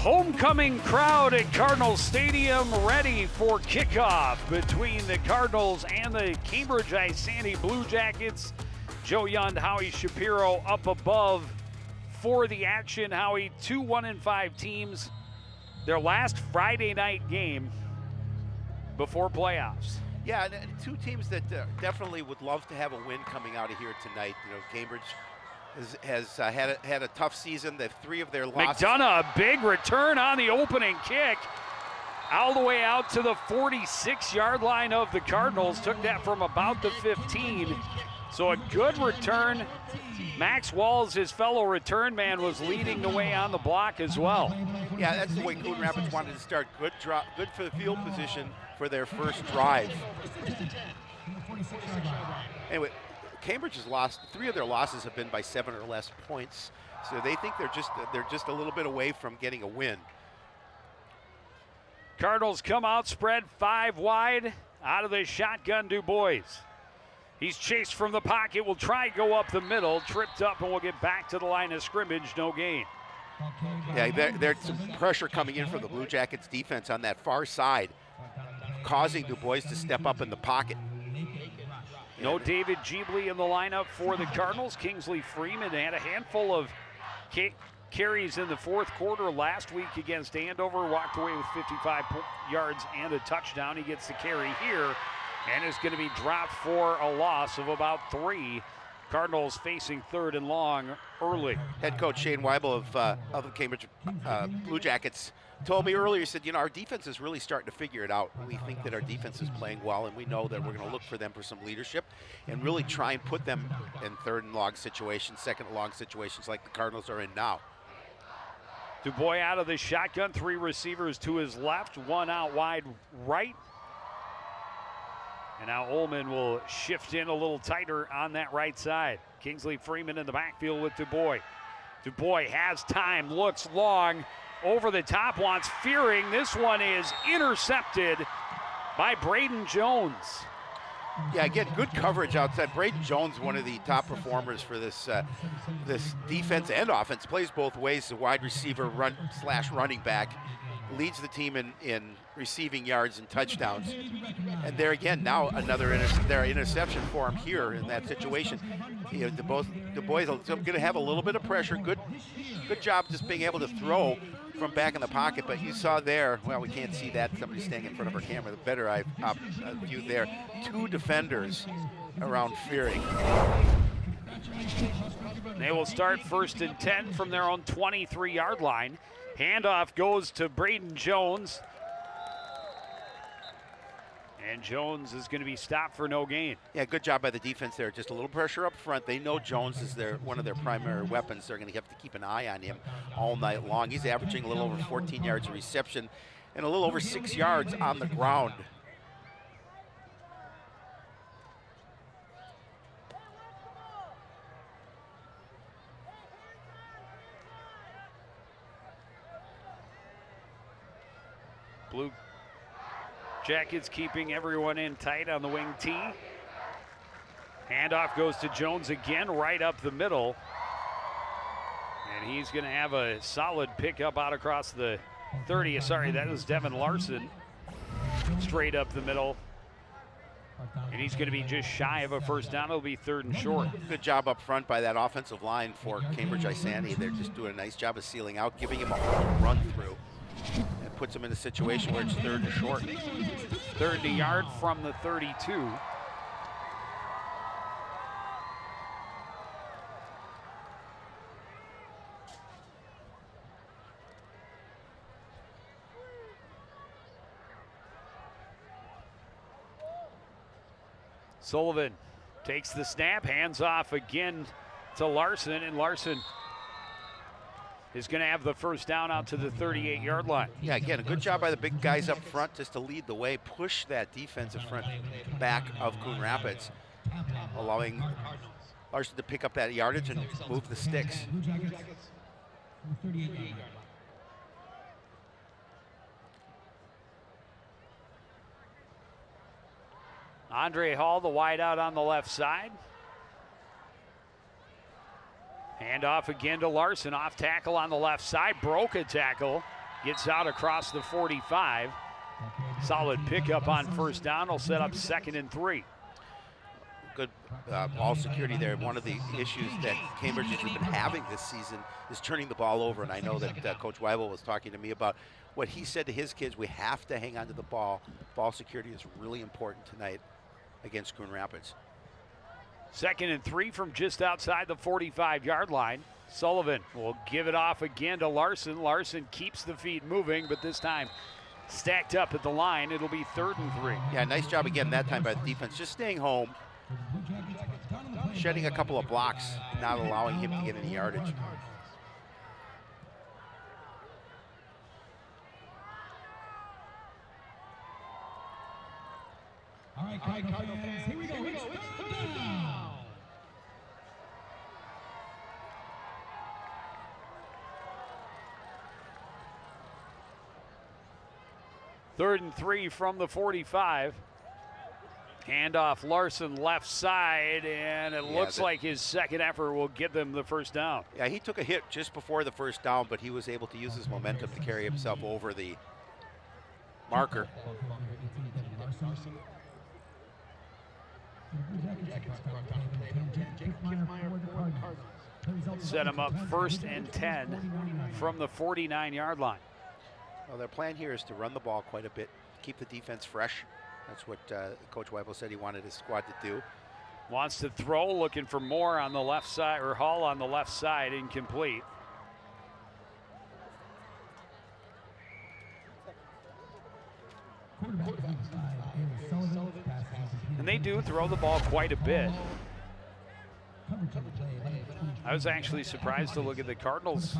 homecoming crowd at Cardinal Stadium ready for kickoff between the Cardinals and the Cambridge Isanti Blue Jackets. Joe Yund, Howie Shapiro up above for the action. Howie, 2-1-5 teams. Their last Friday night game before playoffs. Yeah, and two teams that definitely would love to have a win coming out of here tonight. You know, Cambridge has had a tough season. They have three of their losses. McDonough, a big return on the opening kick. All the way out to the 46-yard line of the Cardinals. Took that from about the 15. So a good return. Max Walls, his fellow return man, was leading the way on the block as well. Yeah, that's the way Coon Rapids wanted to start. Good for the field position for their first drive. Anyway, Cambridge has lost. Three of their losses have been by 7 or less points. So they think they're just a little bit away from getting a win. Cardinals come out, spread 5 wide. Out of the shotgun, Du Bois. He's chased from the pocket, will try to go up the middle, tripped up, and will get back to the line of scrimmage, no gain. Yeah, there's some pressure coming in from the Blue Jackets defense on that far side, causing Du Bois to step up in the pocket. No David Jeebley in the lineup for the Cardinals. Kingsley Freeman had a handful of carries in the fourth quarter last week against Andover, walked away with 55 yards and a touchdown. He gets the carry here and is going to be dropped for a loss of about 3. Cardinals facing 3rd and long early. Head coach Shane Weibel of the Cambridge Blue Jackets told me earlier, he said, you know, our defense is really starting to figure it out. We think that our defense is playing well, and we know that we're going to look for them for some leadership and really try and put them in 3rd and long situations, 2nd and long situations like the Cardinals are in now. Du Bois out of the shotgun, 3 receivers to his left, 1 out wide right. And now Ullman will shift in a little tighter on that right side. Kingsley Freeman in the backfield with Du Bois. Du Bois has time, looks long, over the top, wants Fearing. This one is intercepted by Braden Jones. Yeah, again, good coverage outside. Braden Jones, one of the top performers for this this defense and offense, plays both ways. A wide receiver running back. Leads the team in receiving yards and touchdowns. And there again, now another interception for him here in that situation. You know, Du Bois are going to have a little bit of pressure. Good job just being able to throw from back in the pocket. But you saw there, well, we can't see that. Somebody's standing in front of our camera. The better view there. 2 defenders around Fearing. They will start 1st and 10 from their own 23-yard line. Handoff goes to Braden Jones. And Jones is going to be stopped for no gain. Yeah, good job by the defense there. Just a little pressure up front. They know Jones is one of their primary weapons. They're going to have to keep an eye on him all night long. He's averaging a little over 14 yards of reception and a little over 6 yards on the ground. Blue Jackets keeping everyone in tight on the wing T. Handoff goes to Jones again, right up the middle. And he's going to have a solid pickup out across the 30. Sorry, that was Devin Larson. Straight up the middle. And he's going to be just shy of a first down. It'll be 3rd and short. Good job up front by that offensive line for Cambridge Isanti. They're just doing a nice job of sealing out, giving him a run through. It puts him in a situation where it's 3rd and short. 3rd and yard from the 32. Sullivan takes the snap, hands off again to Larson, and Larson is going to have the first down out to the 38-yard line. Yeah, again, a good job by the big guys up front just to lead the way, push that defensive front back of Coon Rapids, allowing Larson to pick up that yardage and move the sticks. Andre Hall, the wideout on the left side. Hand off again to Larson, off tackle on the left side, broke a tackle Gets out across the 45. Solid pickup on first down. Will set up 2nd and 3. Good ball security there. One of the issues that Cambridge has been having this season is turning the ball over, and I know that Coach Weibel was talking to me about what he said to his kids. We have to hang on to the ball. Ball security is really important tonight against Coon Rapids. 2nd and 3 from just outside the 45-yard line. Sullivan will give it off again to Larson. Larson keeps the feet moving, but this time stacked up at the line. It'll be 3rd and 3. Yeah, nice job again that time by the defense, just staying home, shedding a couple of blocks, not allowing him to get any yardage. All right, Cardinal fans, here we go. It's third down. Third and 3 from the 45. Handoff Larson left side, and it looks like his second effort will give them the first down. Yeah, he took a hit just before the first down, but he was able to use his momentum to carry himself over the marker. Set him up 1st and 10 from the 49-yard line. Well, their plan here is to run the ball quite a bit, keep the defense fresh. That's what Coach Weibel said he wanted his squad to do. Wants to throw, looking for more on the left side, or Hall on the left side, incomplete. And they do throw the ball quite a bit. I was actually surprised to look at the Cardinals'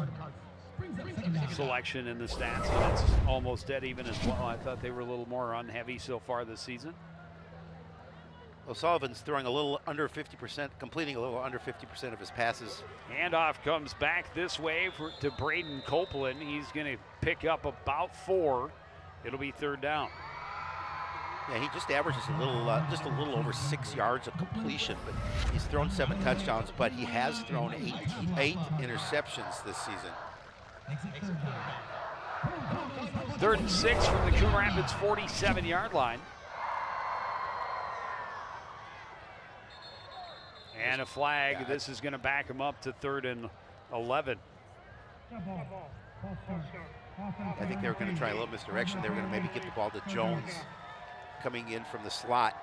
selection in the stats, and it's almost dead even as well. I thought they were a little more run heavy so far this season. O'Sullivan's throwing a little under 50%, completing a little under 50% of his passes. Handoff comes back this way to Braden Copeland. He's going to pick up about 4. It'll be 3rd down. Yeah, he just averages just a little over 6 yards of completion, but he's thrown 7 touchdowns, but he has thrown 8 interceptions this season. 3rd and 6 from the Coon Rapids 47-yard line. And a flag. Yeah, this is going to back him up to 3rd and 11. I think they were going to try a little misdirection. They were going to maybe give the ball to Jones coming in from the slot.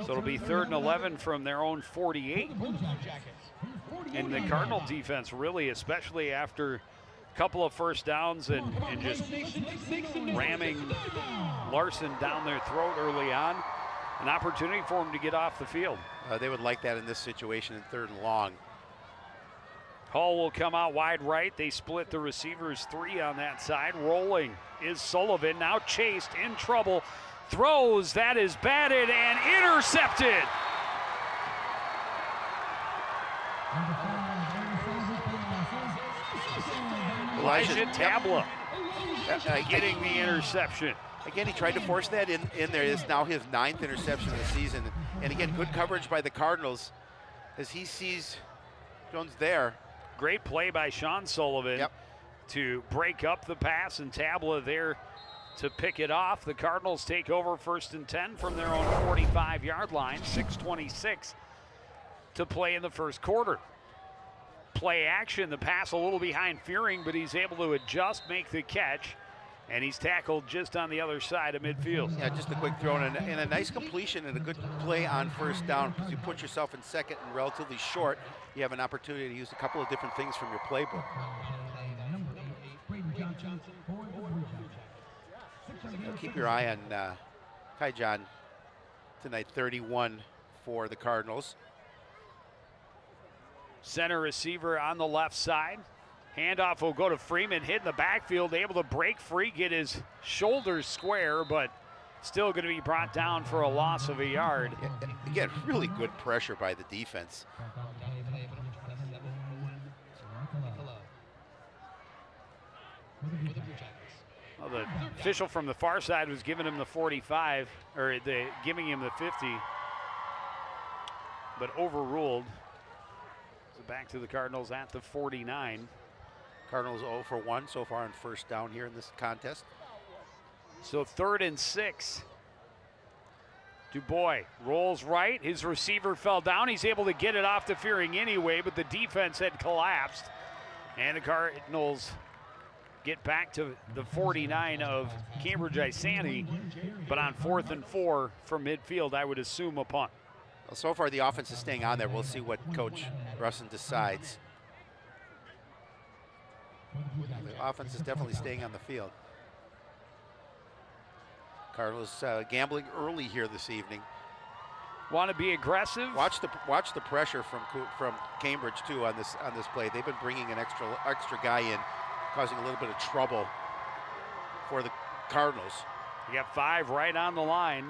So it'll be 3rd and 11 from their own 48. And the Cardinal defense really, especially after a couple of first downs and just ramming Larson down their throat early on, an opportunity for him to get off the field. They would like that in this situation in 3rd and long. Hall will come out wide right. They split the receivers 3 on that side. Rolling is Sullivan, now chased, in trouble. Throws, that is batted and intercepted. Elijah Tabla getting the interception. Again, he tried to force that in there. It's now his 9th interception of the season. And again, good coverage by the Cardinals as he sees Jones there. Great play by Sean Sullivan to break up the pass, and Tabla there to pick it off. The Cardinals take over 1st and 10 from their own 45-yard line. 6:26 to play in the first quarter. Play action, the pass a little behind Fearing, but he's able to adjust, make the catch, and he's tackled just on the other side of midfield. Yeah, just a quick throw and a nice completion and a good play on first down, because you put yourself in second and relatively short. You have an opportunity to use a couple of different things from your playbook. Keep your eye on Ty John tonight, 31 for the Cardinals. Center receiver on the left side. Handoff will go to Freeman, hit in the backfield, able to break free, get his shoulders square, but still going to be brought down for a loss of a yard. Again, really good pressure by the defense. Well, the official from the far side was giving him the 45, or giving him the 50. but overruled. So back to the Cardinals at the 49. Cardinals 0 for 1 so far on first down here in this contest. So 3rd and 6. Dubois rolls right. His receiver fell down. He's able to get it off the Fearing anyway, but the defense had collapsed. And the Cardinals get back to the 49 of Cambridge Isanti, but on 4th and 4 from midfield, I would assume a punt. Well, so far the offense is staying on there. We'll see what Coach Russin decides. The offense is definitely staying on the field. Cardinals gambling early here this evening. Want to be aggressive? Watch the pressure from Cambridge too on this play. They've been bringing an extra guy in, causing a little bit of trouble for the Cardinals. You got 5 right on the line.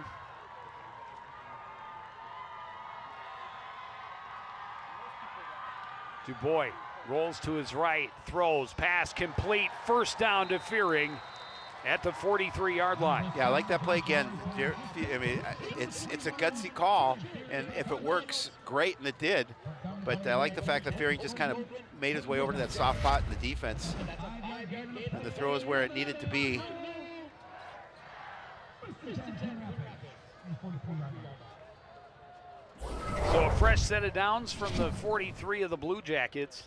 Dubois rolls to his right, throws, pass complete, first down to Fearing at the 43-yard line. Yeah, I like that play again. I mean, it's a gutsy call, and if it works, great, and it did. But I like the fact that Fearing just kind of made his way over to that soft spot in the defense. And the throw is where it needed to be. So a fresh set of downs from the 43 of the Blue Jackets.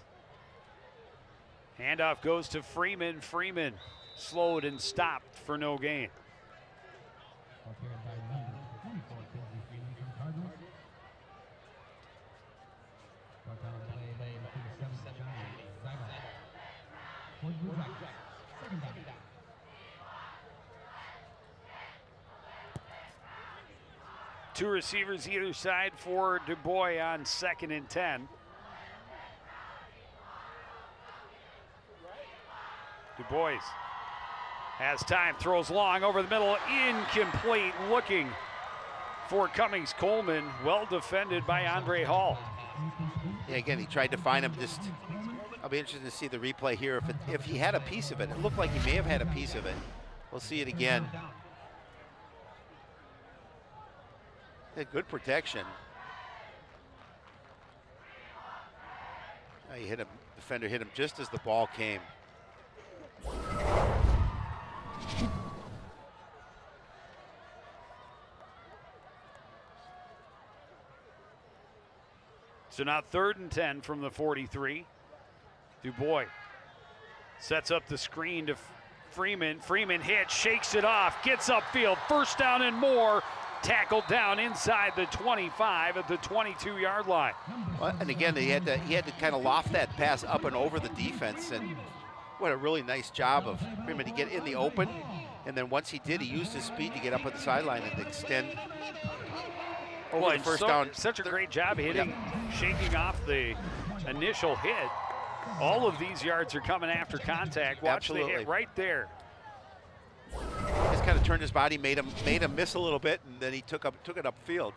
Handoff goes to Freeman. Freeman slowed and stopped for no gain. Two receivers either side for Dubois on 2nd and 10. Dubois has time, throws long over the middle, incomplete, looking for Cummings Coleman, well defended by Andre Hall. Yeah, again, he tried to find him. I'll be interested to see the replay here. If he had a piece of it, it looked like he may have had a piece of it. We'll see it again. Yeah, good protection. He hit him. Defender hit him just as the ball came. So now 3rd and 10 from the 43. Dubois sets up the screen to Freeman. Freeman hits, shakes it off, gets upfield, first down and more. Tackled down inside the 25 at the 22-yard line. Well, and again, he had to kind of loft that pass up and over the defense, and what a really nice job of Freeman to get in the open. And then once he did, he used his speed to get up at the sideline and extend over the first down. Such a great job hitting, shaking off the initial hit. All of these yards are coming after contact. Watch Absolutely. the hit right there. Just kind of turned his body, made him miss a little bit, and then he took it upfield.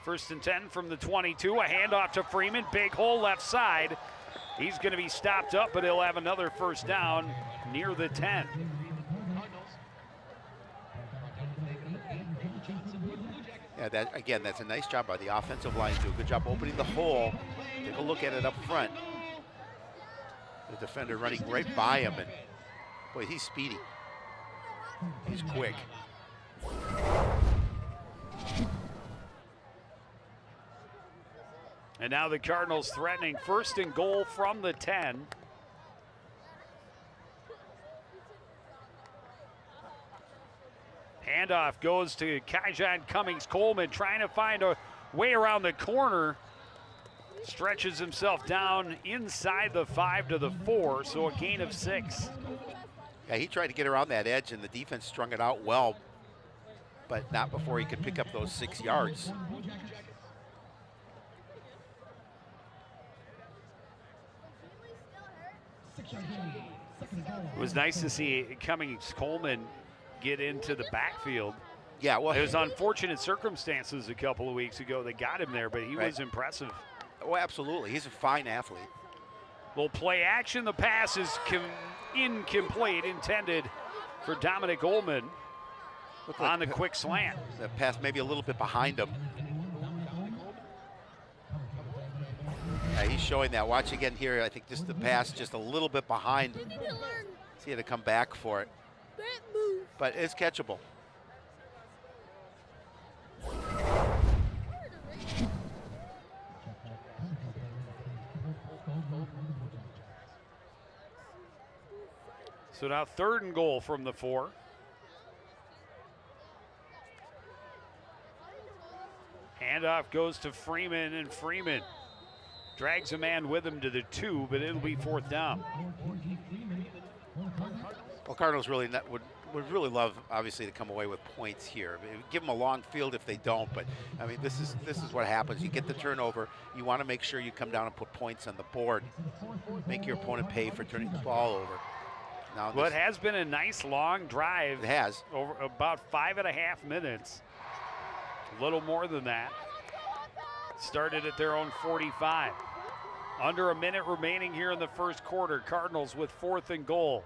1st and 10 from the 22. A handoff to Freeman. Big hole left side. He's going to be stopped up, but he'll have another first down near the 10. Yeah, that's a nice job by the offensive line to do a good job opening the hole. Take a look at it up front. The defender running right by him, and boy, he's speedy. He's quick. And now the Cardinals threatening 1st and goal from the 10. Handoff goes to Kaijan Cummings Coleman, trying to find a way around the corner. Stretches himself down inside the 5 to the 4, so a gain of 6. Yeah, he tried to get around that edge, and the defense strung it out well, but not before he could pick up those 6 yards. It was nice to see Cummings Coleman get into the backfield. Yeah, well, it was unfortunate circumstances a couple of weeks ago that got him there, but he was impressive. Oh, absolutely. He's a fine athlete. Little play action. The pass is incomplete, intended for Dominic Ullman on the quick slant. The pass maybe a little bit behind him. he's showing that. Watch again here. I think just the pass just a little bit behind. See to come back for it. But it's catchable. So now 3rd and goal from the 4. Handoff goes to Freeman, and Freeman drags a man with him to the 2, but it'll be 4th down. Well, Cardinals really would really love, obviously, to come away with points here. Give them a long field if they don't, but I mean, this is what happens. You get the turnover. You want to make sure you come down and put points on the board. Make your opponent pay for turning the ball over. Now, well, it has been a nice long drive. It has. Over about 5.5 minutes. A little more than that. Started at their own 45. Under a minute remaining here in the first quarter. Cardinals with 4th and goal.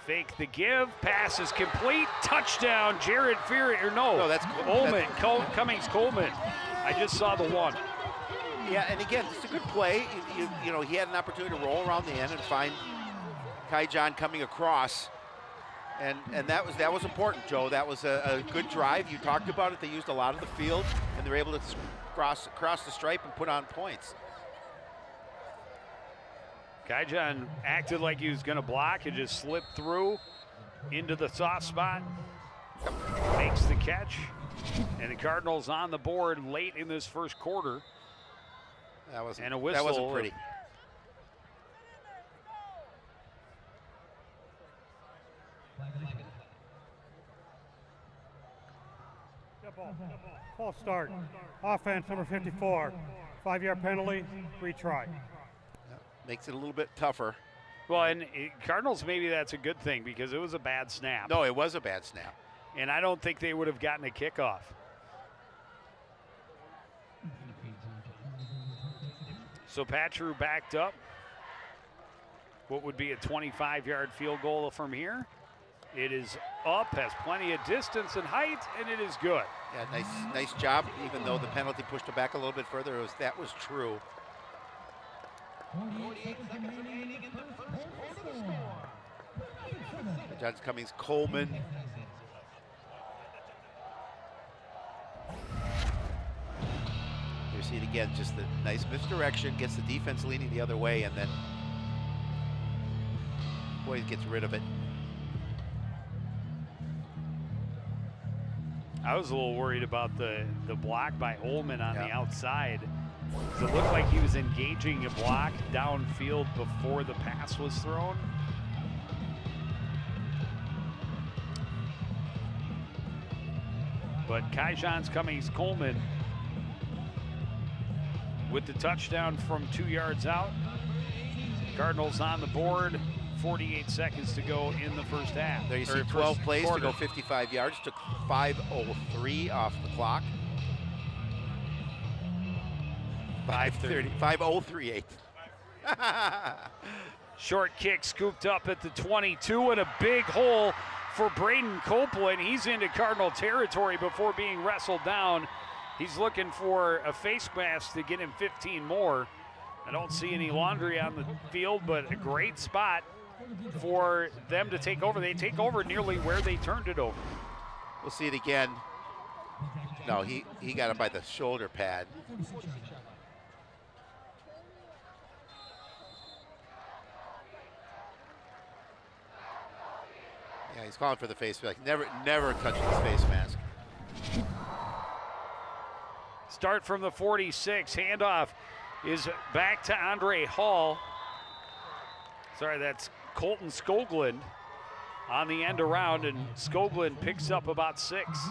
Fake the give. Pass is complete. Touchdown, Jared Fear. Or no, that's Coleman. Cummings Coleman. I just saw the 1. Yeah, and again, it's a good play. You know, he had an opportunity to roll around the end and find Kai John coming across. And that was important, Joe. That was a good drive. You talked about it. They used a lot of the field, and they were able to cross the stripe and put on points. Kai John acted like he was going to block and just slipped through into the soft spot. Makes the catch. And the Cardinals on the board late in this first quarter. That wasn't, and a whistle. That wasn't pretty. False start. Offense, number 54. 5-yard penalty, retry. Makes it a little bit tougher. Well, and Cardinals, maybe that's a good thing because it was a bad snap. No, it was a bad snap. And I don't think they would have gotten a kickoff. So Patru backed up. What would be a 25-yard field goal from here? It is up, has plenty of distance and height, and it is good. Yeah, nice job. Even though the penalty pushed it back a little bit further, that was true. Johns Cummings Coleman. You see it again, just the nice misdirection, gets the defense leaning the other way, and then Boyd gets rid of it. I was a little worried about the block by Ullman on the outside. It looked like he was engaging a block downfield before the pass was thrown. But Kai-John Cummings Coleman with the touchdown from 2 yards out. Cardinals on the board. 48 seconds to go in the first half. There you see 12 plays to go 55 yards. Took 5:03 off the clock. 5:38. Short kick scooped up at the 22 and a big hole for Braden Copeland. He's into Cardinal territory before being wrestled down. He's looking for a face mask to get him 15 more. I don't see any laundry on the field, but a great spot for them to take over. They take over nearly where they turned it over. We'll see it again. No, he got him by the shoulder pad. Yeah, he's calling for the face mask. Never touch his face mask. Start from the 46. Handoff is back to Andre Hall. Sorry, that's Colton Skoglund on the end around, and Skoglund picks up about 6.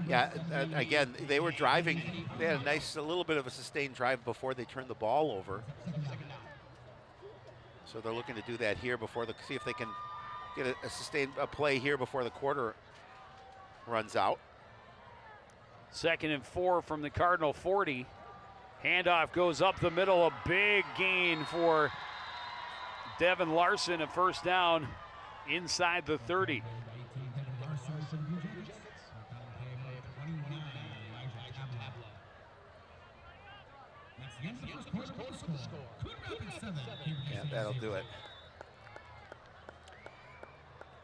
Yeah, again, they were driving. They had a little bit of a sustained drive before they turned the ball over. So they're looking to do that here before see if they can get a sustained play here before the quarter runs out. 2nd and 4 from the Cardinal 40. Handoff goes up the middle, a big gain for Devin Larson, a first down inside the 30. Yeah, that'll do it.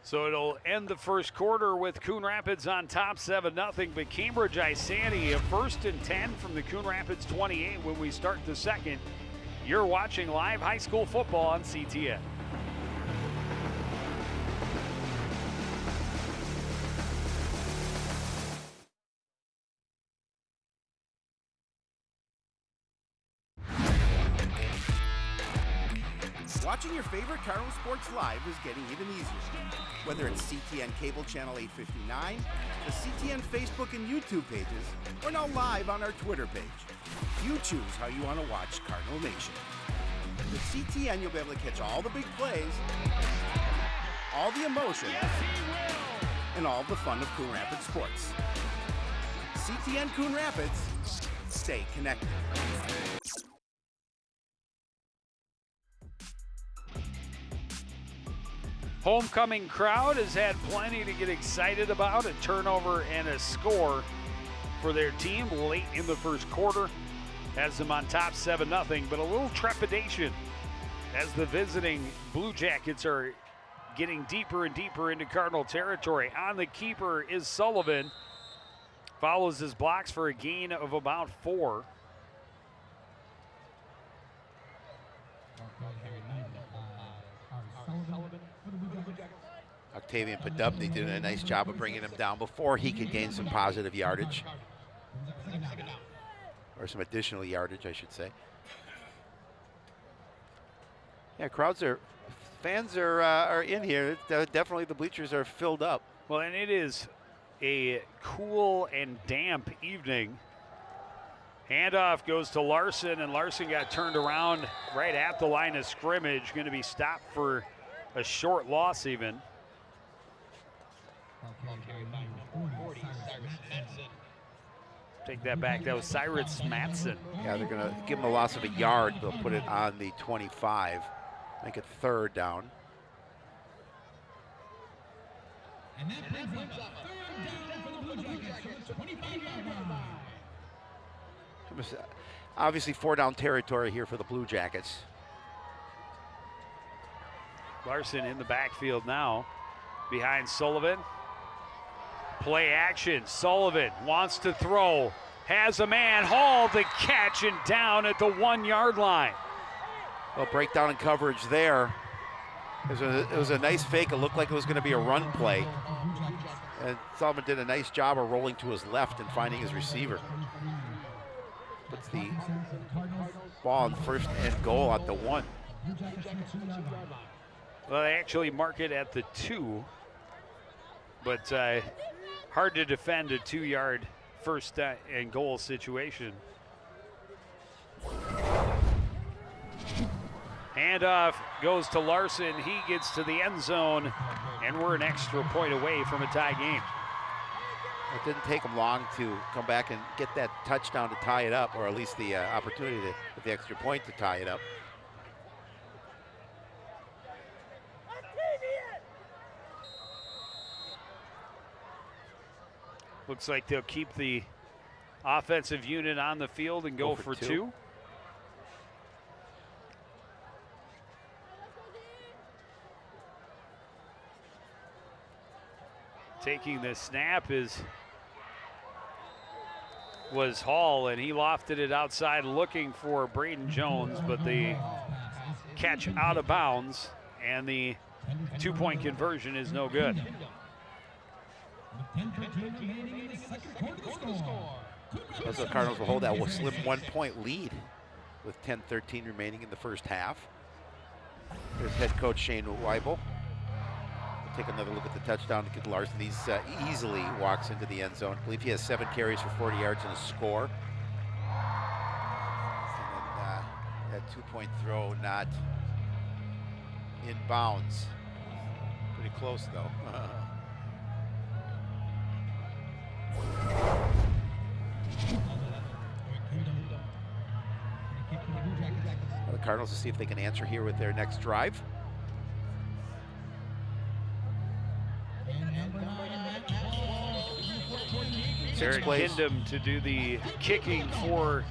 So it'll end the first quarter with Coon Rapids on top 7-0, but Cambridge Isanti a 1st and 10 from the Coon Rapids 28 when we start the second. You're watching live high school football on CTN. Watching your favorite Cardinal sports live is getting even easier. Whether it's CTN Cable Channel 859, the CTN Facebook and YouTube pages, or now live on our Twitter page. You choose how you want to watch Cardinal Nation. With CTN, you'll be able to catch all the big plays, all the emotion, and all the fun of Coon Rapids sports. CTN Coon Rapids, stay connected. Homecoming crowd has had plenty to get excited about. A turnover and a score for their team late in the first quarter has them on top 7-0, but a little trepidation as the visiting Blue Jackets are getting deeper and deeper into Cardinal territory. On the keeper is Sullivan. Follows his blocks for a gain of about 4. Octavian Podubny did a nice job of bringing him down before he could gain some positive yardage. Or some additional yardage, I should say. Yeah, fans are in here. Definitely the bleachers are filled up. Well, and it is a cool and damp evening. Handoff goes to Larson, and Larson got turned around right at the line of scrimmage. Going to be stopped for a short loss even. Take that back. That was Cyrus Matson. Yeah, they're going to give him a loss of a yard. They'll put it on the 25. Make it 3rd down. And that brings up 3rd down for the Blue Jackets, 25-yard line. Obviously 4-down territory here for the Blue Jackets. Larson in the backfield now behind Sullivan. Play action. Sullivan wants to throw. Has a man. Hall the catch and down at the 1-yard line. Well, breakdown in coverage there. It was a nice fake. It looked like it was going to be a run play. And Sullivan did a nice job of rolling to his left and finding his receiver. Puts the ball on 1st and goal at the 1. Well, they actually mark it at the 2. But hard to defend a 2-yard 1st and goal situation. Handoff goes to Larson. He gets to the end zone, and we're an extra point away from a tie game. It didn't take him long to come back and get that touchdown to tie it up, or at least the opportunity to get the extra point to tie it up. Looks like they'll keep the offensive unit on the field and go for 2. Taking the snap was Hall, and he lofted it outside looking for Braden Jones, but the catch out of bounds, and the 2-point conversion is no good. So the Cardinals will hold that slim 1-point lead with 10:13 remaining in the first half. There's head coach Shane Weibel. We'll take another look at the touchdown to get Larson. He easily walks into the end zone. I believe he has 7 carries for 40 yards and a score. And then that 2-point throw not in bounds. Pretty close though. The Cardinals will see if they can answer here with their next drive. Eric Kindom to do the kicking for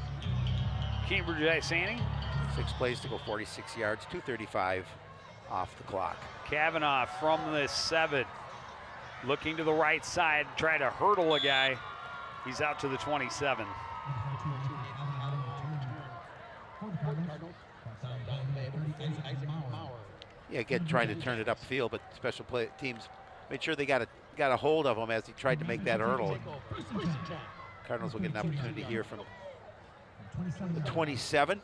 Cambridge Isanti. 6 plays to go 46 yards, 2:35 off the clock. Kavanaugh from the 7. Looking to the right side, try to hurdle a guy. He's out to the 27. Yeah, again, trying to turn it upfield, but special play teams made sure they got a hold of him as he tried to make that hurdle. Cardinals will get an opportunity here from the 27.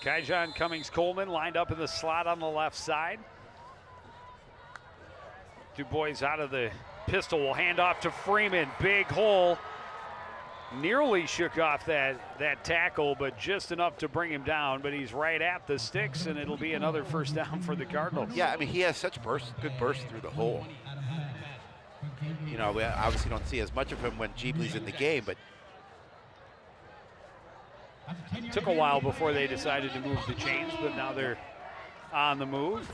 Kaijon Cummings-Coleman lined up in the slot on the left side. DuBois out of the pistol will hand off to Freeman. Big hole. Nearly shook off that tackle, but just enough to bring him down. But he's right at the sticks, and it'll be another first down for the Cardinals. Yeah, I mean, he has such good burst through the hole. You know, we obviously don't see as much of him when Jeebly's in the game, but took a while before they decided to move the chains, but now they're on the move.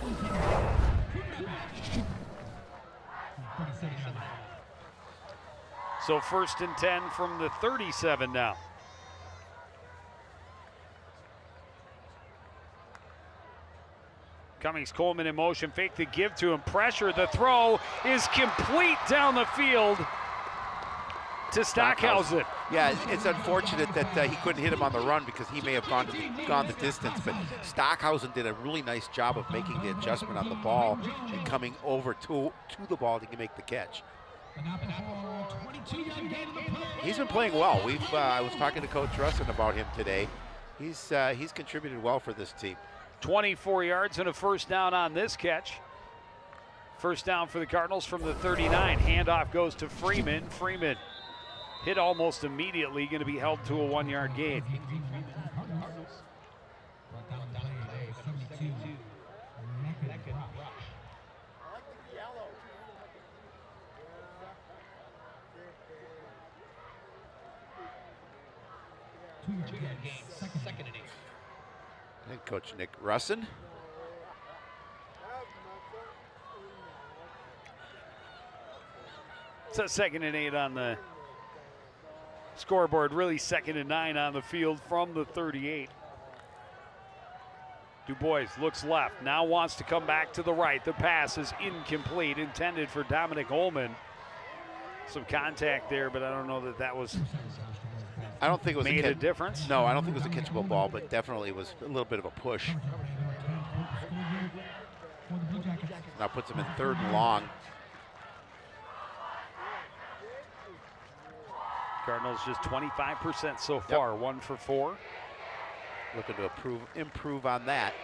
So 1st and 10 from the 37 now. Cummings-Coleman in motion, fake the give to him, pressure, the throw is complete down the field to Stockhausen. Yeah, it's unfortunate that he couldn't hit him on the run because he may have gone the distance, but Stockhausen did a really nice job of making the adjustment on the ball and coming over to the ball to make the catch. He's been playing well. I was talking to Coach Russin about him today. He's contributed well for this team. 24 yards and a first down on this catch. First down for the Cardinals from the 39. Handoff goes to Freeman. Freeman hit almost immediately, going to be held to a 1-yard gain. And Coach Nick Russin. So 2nd and 8 on the scoreboard, really 2nd and 9 on the field from the 38. DuBois looks left, now wants to come back to the right. The pass is incomplete, intended for Dominic Ullman. Some contact there, but I don't know that was I don't think it was made a difference. No, I don't think it was a catchable ball, but definitely it was a little bit of a push. Now puts him in 3rd and long. Cardinals just 25% so far, 1 for 4. Looking to improve on that.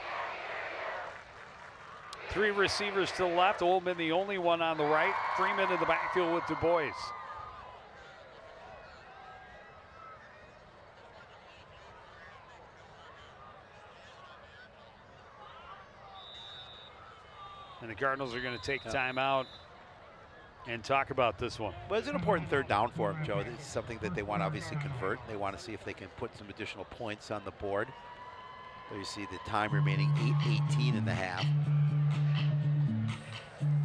3 receivers to the left, Ullman the only one on the right. Freeman in the backfield with DuBois. And the Cardinals are going to take time out and talk about this one. Well, it's an important 3rd down for them, Joe. It's something that they want to obviously convert. They want to see if they can put some additional points on the board. There you see the time remaining, 8:18 in the half.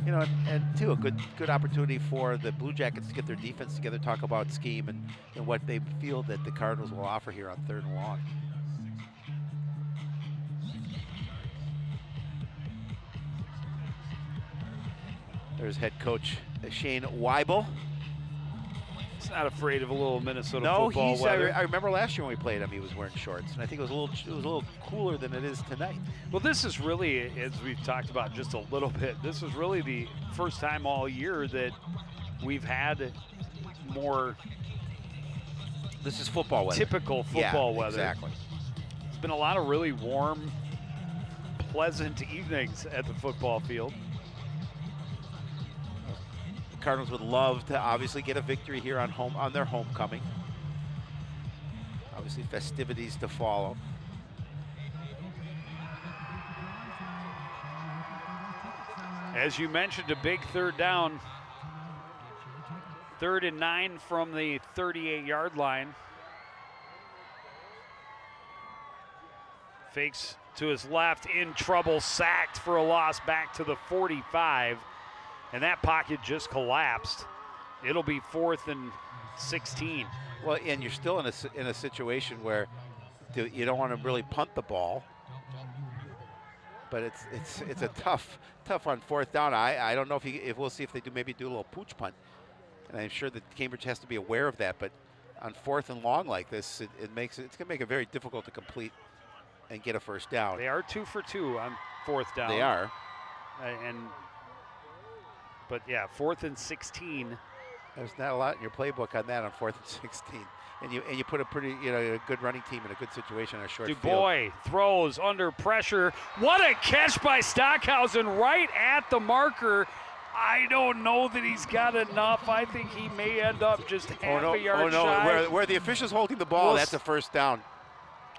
You know, and too, a good opportunity for the Blue Jackets to get their defense together, talk about scheme and what they feel that the Cardinals will offer here on 3rd and long. There's head coach Shane Weibel. He's not afraid of a little Minnesota football weather. I remember last year when we played him, he was wearing shorts, and I think it was a little cooler than it is tonight. Well, this is really, as we've talked about just a little bit, this is really the first time all year that we've had more. This is football weather. Typical football weather. Exactly. It's been a lot of really warm, pleasant evenings at the football field. Cardinals would love to obviously get a victory here on their homecoming. Obviously festivities to follow. As you mentioned, a big 3rd down. 3rd and 9 from the 38-yard line. Fakes to his left, in trouble, sacked for a loss back to the 45. And that pocket just collapsed. It'll be 4th and 16. Well, and you're still in a situation where you don't want to really punt the ball, but it's a tough on fourth down. I don't know if we'll see if they maybe do a little pooch punt, and I'm sure that Cambridge has to be aware of that. But on fourth and long like this, it's going to make it very difficult to complete and get a first down. They are 2 for 2 on fourth down. They are, but yeah, 4th and 16. There's not a lot in your playbook on that on 4th and 16. And you put a pretty, a good running team in a good situation on a short field. Dubois throws under pressure. What a catch by Stockhausen right at the marker. I don't know that he's got enough. I think he may end up just half a yard shy. Where the official's holding the ball, that's a first down.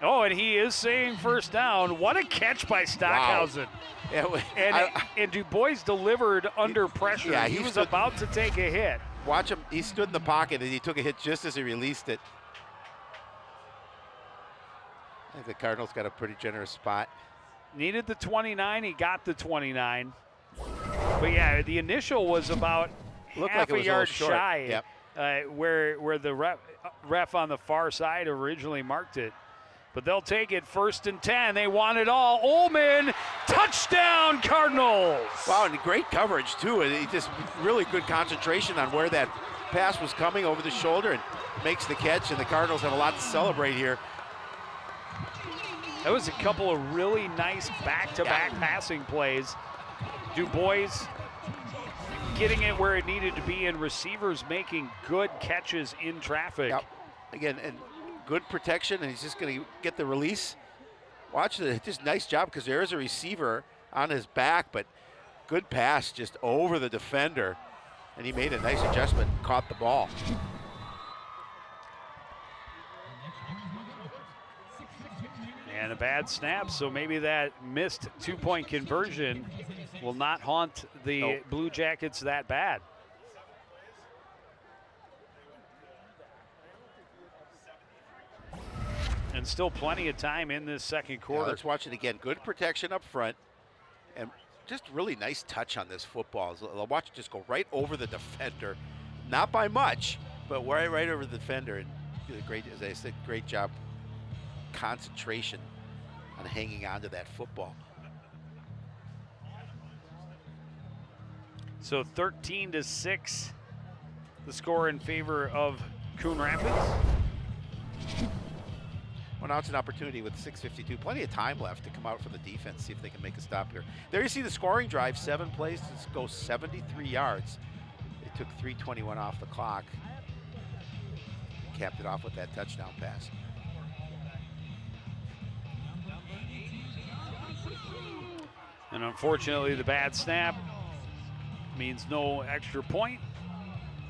Oh, and he is saying first down. What a catch by Stockhausen. Wow. And Dubois delivered under pressure. Yeah, he was about to take a hit. Watch him. He stood in the pocket and he took a hit just as he released it. I think the Cardinals got a pretty generous spot. Needed the 29. He got the 29. But yeah, the initial was about half a yard shy. Yep. Where the ref on the far side originally marked it. But they'll take it 1st and 10. They want it all. Ullman, touchdown Cardinals. Wow, and great coverage too. He just really good concentration on where that pass was coming over the shoulder and makes the catch, and the Cardinals have a lot to celebrate here. That was a couple of really nice back-to-back passing plays. Dubois getting it where it needed to be, and receivers making good catches in traffic. Yep. Again, and good protection, and he's just going to get the release. Watch it, just nice job, because there is a receiver on his back, but good pass just over the defender, and he made a nice adjustment and caught the ball. And a bad snap, so maybe that missed two-point conversion will not haunt the Blue Jackets that bad. And still plenty of time in this second quarter. Yeah, let's watch it again. Good protection up front, and just really nice touch on this football. Watch it just go right over the defender. Not by much, but right over the defender. And great, as I said, great job. Concentration on hanging on to that football. So 13-6, the score in favor of Coon Rapids. Well, now it's an opportunity with 6:52. Plenty of time left to come out for the defense, see if they can make a stop here. There you see the scoring drive, 7 plays to go 73 yards. It took 3:21 off the clock. Capped it off with that touchdown pass. And unfortunately, the bad snap means no extra point.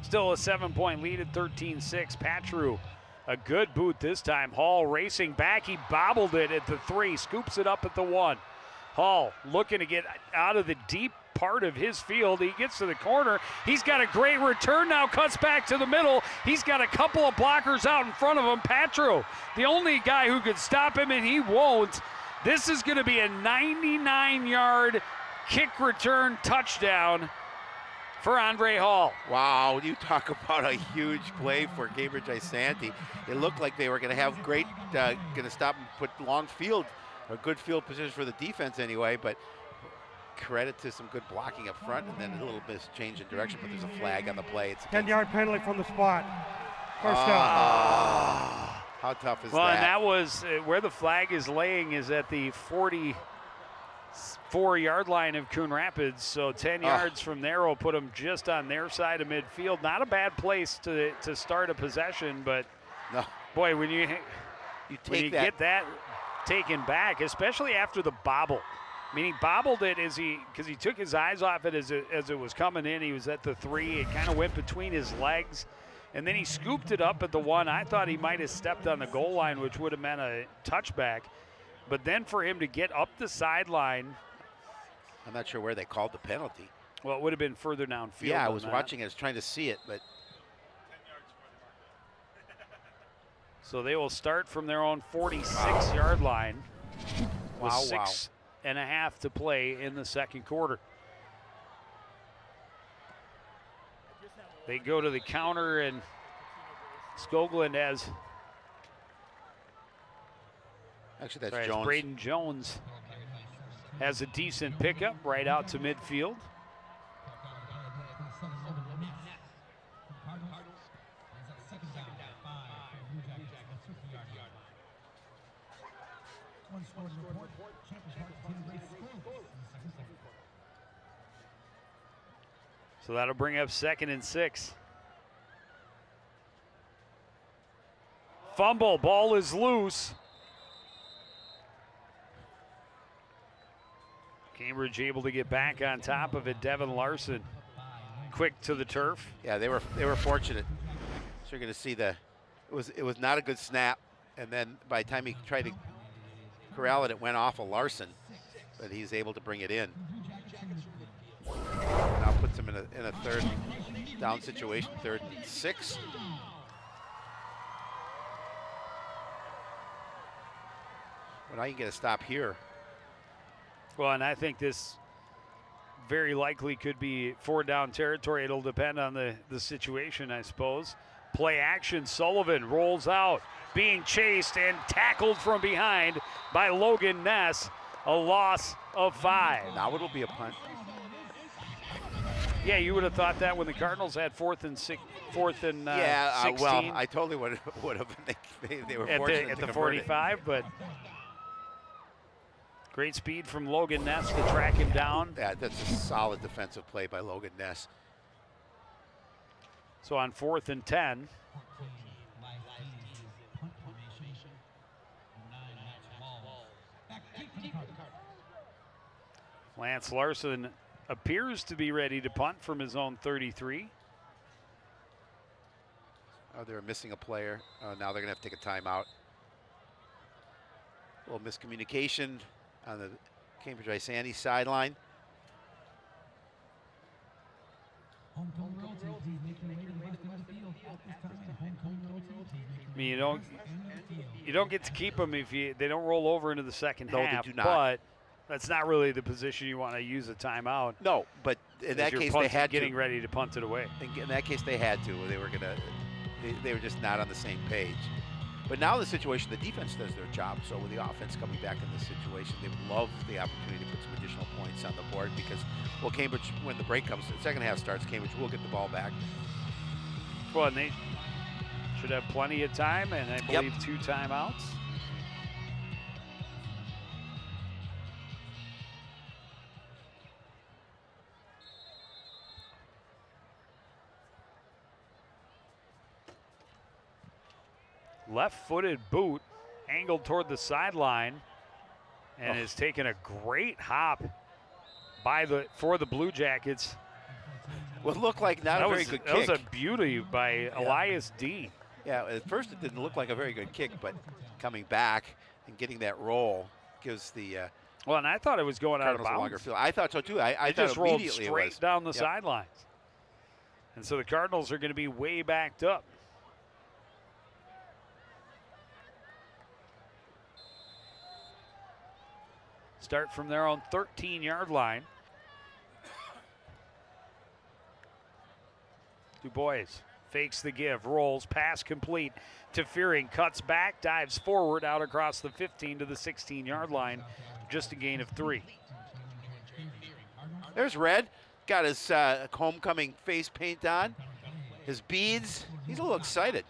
Still a 7-point lead at 13-6. Patru, a good boot this time. Hall racing back. He bobbled it at the 3, scoops it up at the 1. Hall looking to get out of the deep part of his field. He gets to the corner. He's got a great return now, cuts back to the middle. He's got a couple of blockers out in front of him. Patru, the only guy who could stop him, and he won't. This is going to be a 99-yard kick return touchdown for Andre Hall. Wow, you talk about a huge play for Cambridge Isanti. It looked like they were going to have great, going to stop and put long field, a good field position for the defense anyway, but credit to some good blocking up front, and then a little bit of change in direction, but there's a flag on the play. It's 10-yard penalty from the spot. First down. How tough is that? Well, and that was where the flag is laying is at the 44-yard line of Coon Rapids. So 10 yards from there will put them just on their side of midfield. Not a bad place to start a possession, but boy, when you get that taken back, especially after the bobble. I mean, he bobbled it because he took his eyes off it as it was coming in. He was at the 3. It kind of went between his legs. And then he scooped it up at the 1. I thought he might have stepped on the goal line, which would have meant a touchback. But then for him to get up the sideline. I'm not sure where they called the penalty. Well, it would have been further downfield. Yeah, I was watching it. I was trying to see it, but. So they will start from their own 46-yard line. With 6.5 to play in the second quarter. They go to the counter, and Skoglund has, Actually, that's sorry, Jones. Braden Jones has a decent pickup right out to midfield. So that'll bring up 2nd and 6. Fumble, ball is loose. Cambridge able to get back on top of it. Devin Larson quick to the turf. Yeah, they were fortunate. So you're going to see it was not a good snap, and then by the time he tried to corral it, it went off of Larson, but he's able to bring it in. Now puts him in a 3rd down situation, 3rd and 6. Well, now you can get a stop here. Well, and I think this very likely could be 4-down territory. It'll depend on the situation, I suppose. Play action, Sullivan rolls out, being chased and tackled from behind by Logan Ness. A loss of 5. Now it'll be a punt. Yeah, you would have thought that when the Cardinals had 4th and 16. Well, I totally would have. They were fortunate at to the convert it. 45, but great speed from Logan Ness to track him down. Yeah, that's a solid defensive play by Logan Ness. So on 4th and 10. Lance Larson appears to be ready to punt from his own 33. Oh, they were missing a player. Now they're going to have to take a timeout. A little miscommunication on the Cambridge Isanti sideline. I mean, you don't get to keep them if they don't roll over into the second No, they half. do not. But that's not really the position you want to use a timeout. No, but in that case they had getting to. ready to punt it away. In that case they had to. They were gonna. They were just not on the same page. But now the situation, the defense does their job. So with the offense coming back in this situation, they would love the opportunity to put some additional points on the board because, well, Cambridge, when the break comes, the second half starts, Cambridge will get the ball back. Well, and they should have plenty of time, and I believe 2 timeouts. Left-footed boot angled toward the sideline and has taken a great hop for the Blue Jackets. What looked like not a very good kick. That was a beauty by Elias D. Yeah, at first it didn't look like a very good kick, but coming back and getting that roll gives the well, and I thought it was going out of Cardinals a longer bounds. field. I thought so too. I It thought just rolled immediately straight it was. down the sidelines. And so the Cardinals are going to be way backed up. Start from their own 13-yard line. Du Bois fakes the give, rolls, pass complete to Fearing, cuts back, dives forward out across the 15 to the 16-yard line, just a gain of 3. There's Red, got his homecoming face paint on, his beads. He's a little excited.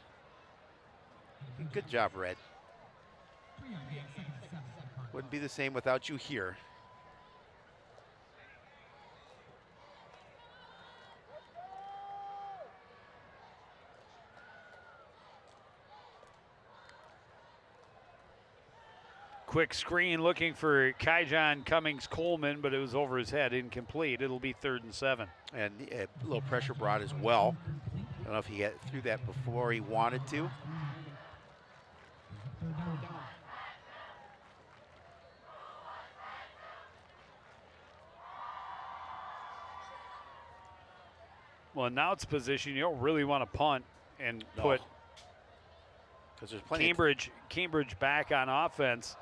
Good job, Red. Wouldn't be the same without you here. Quick screen looking for Kaijon Cummings Coleman, but it was over his head, incomplete. It'll be 3rd and 7. And a little pressure brought as well. I don't know if he threw that before he wanted to. Well, now it's position. You don't really want to punt and put because there's plenty Cambridge back on offense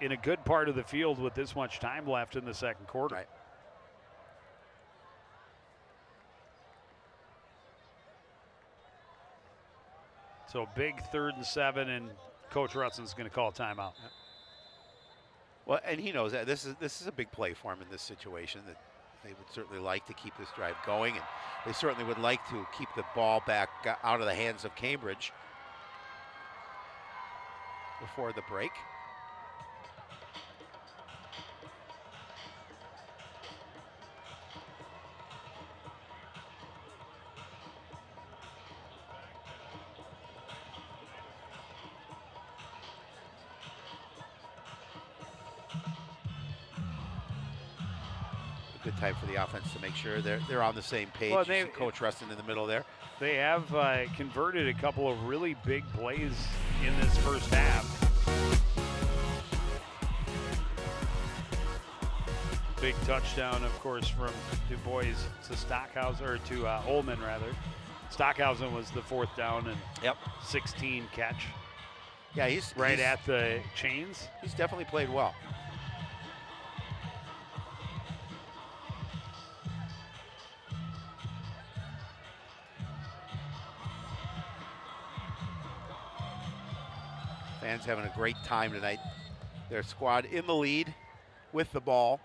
in a good part of the field with this much time left in the second quarter. Right. So big 3rd and 7, and Coach Rutson's going to call a timeout. Well, and he knows that this is a big play for him in this situation, that they would certainly like to keep this drive going, and they certainly would like to keep the ball back out of the hands of Cambridge before the break. Good time for the offense to make sure they're on the same page. Well, You see Coach Rustin in the middle there. They have converted a couple of really big plays in this first half. Big touchdown, of course, from Du Bois to Stockhausen, or to Ullman, rather. Stockhausen was the 4th down and 16 catch. Yeah, he's at the chains. He's definitely played well. Fans having a great time tonight. Their squad in the lead with the ball.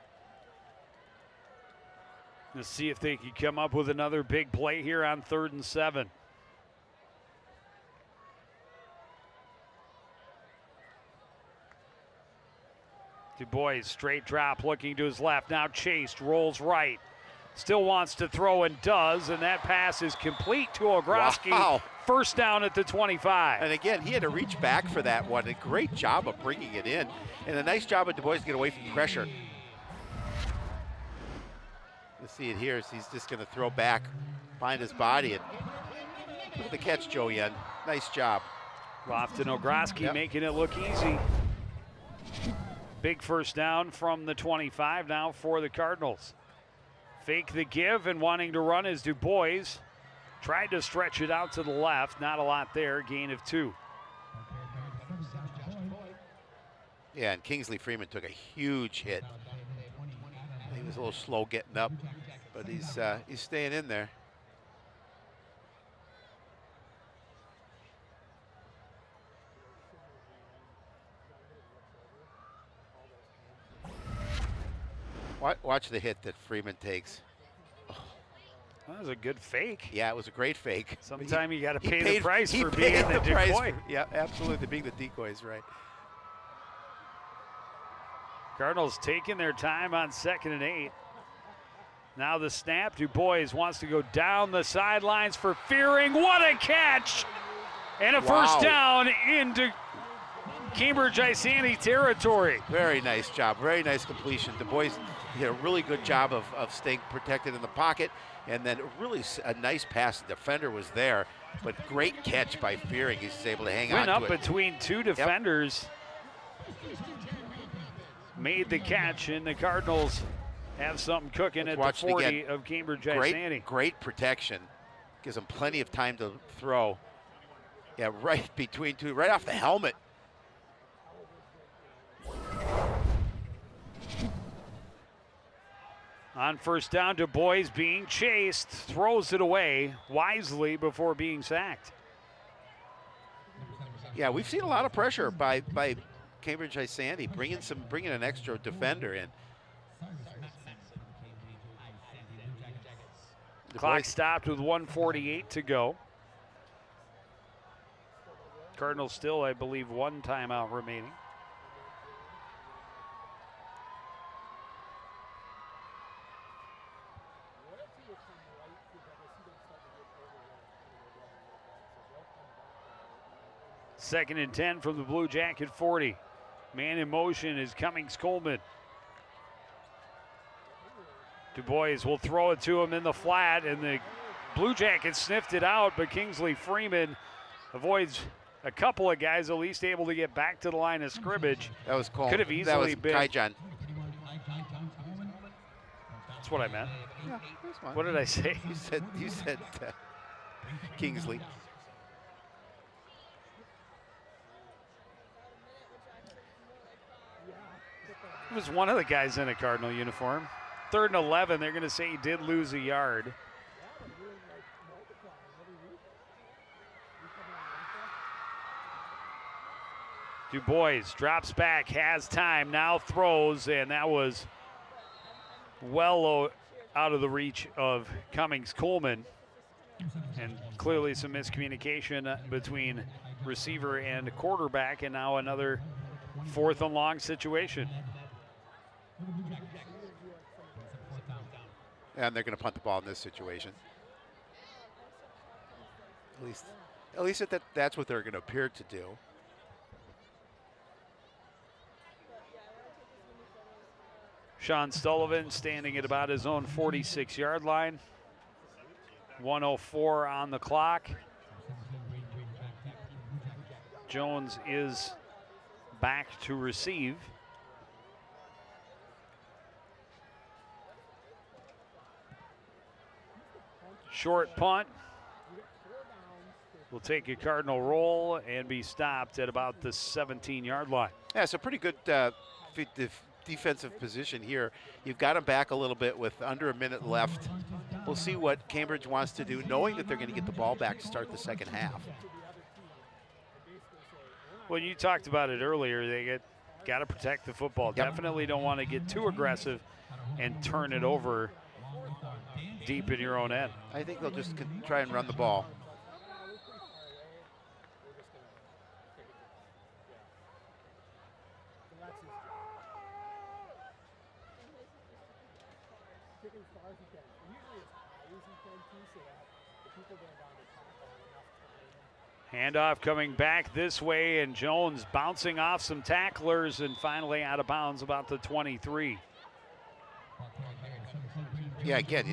Let's see if they can come up with another big play here on 3rd and 7. Du Bois, straight drop, looking to his left, now chased, rolls right. Still wants to throw and does, and that pass is complete to Ogroski. Wow. 1st down at the 25. And again, he had to reach back for that one. A great job of bringing it in, and a nice job of Du Bois to get away from pressure. You'll see it here. So he's just going to throw back, find his body, and look at the catch, Joe Yen. Nice job. Lofton Ogroski making it look easy. Big 1st down from the 25 now for the Cardinals. Fake the give, and wanting to run is Du Bois. Tried to stretch it out to the left. Not a lot there. Gain of 2. Yeah, and Kingsley Freeman took a huge hit. He was a little slow getting up, but he's staying in there. Watch the hit that Freeman takes. That was a good fake. Yeah, it was a great fake. Sometime you got to pay the price for being the decoy. Yeah, absolutely, being the decoys, right. Cardinals taking their time on 2nd and 8. Now the snap. Du Bois wants to go down the sidelines for Fearing. What a catch! And a 1st down into Cambridge Isanti territory. Very nice job. Very nice completion. Du Bois did a really good job of staying protected in the pocket. And then really a nice pass. The defender was there, but great catch by Fearing. He's able to hang on to it. Went up between 2 defenders. Made the catch, and the Cardinals have something cooking at the 40 of Cambridge Isanti. Great protection. Gives them plenty of time to throw. Yeah, right between 2, right off the helmet. On 1st down, Du Bois being chased, throws it away wisely before being sacked. Yeah, we've seen a lot of pressure by Cambridge Isanti, bringing an extra defender in. Clock stopped with 1:48 to go. Cardinals still, I believe, 1 timeout remaining. Second and 10 from the Blue Jacket 40. Man in motion is Cummings Coleman. Du Bois will throw it to him in the flat, and the Blue Jackets sniffed it out, but Kingsley Freeman avoids a couple of guys at least able to get back to the line of scrimmage. That was Coleman. Could have easily been. Kaijan. That's what I meant. Yeah, that's fine. What did I say? You said Kingsley. It was one of the guys in a Cardinal uniform. 3rd and 11, they're going to say he did lose a yard. Du Bois drops back, has time, now throws, and that was well out of the reach of Cummings Coleman. And clearly some miscommunication between receiver and quarterback, and now another 4th and long situation. And they're going to punt the ball in this situation. At least that's what they're going to appear to do. Sean Sullivan standing at about his own 46-yard line. 1:04 on the clock. Jones is back to receive. Short punt. Will take a Cardinal roll and be stopped at about the 17-yard line. Yeah, it's a pretty good defensive position here. You've got them back a little bit with under a minute left. We'll see what Cambridge wants to do, knowing that they're going to get the ball back to start the second half. Well, you talked about it earlier. They got to protect the football. Yep. Definitely don't want to get too aggressive and turn it over deep in your own end. I think they'll just try and run the ball. Handoff coming back this way, and Jones bouncing off some tacklers and finally out of bounds about the 23. Yeah, again,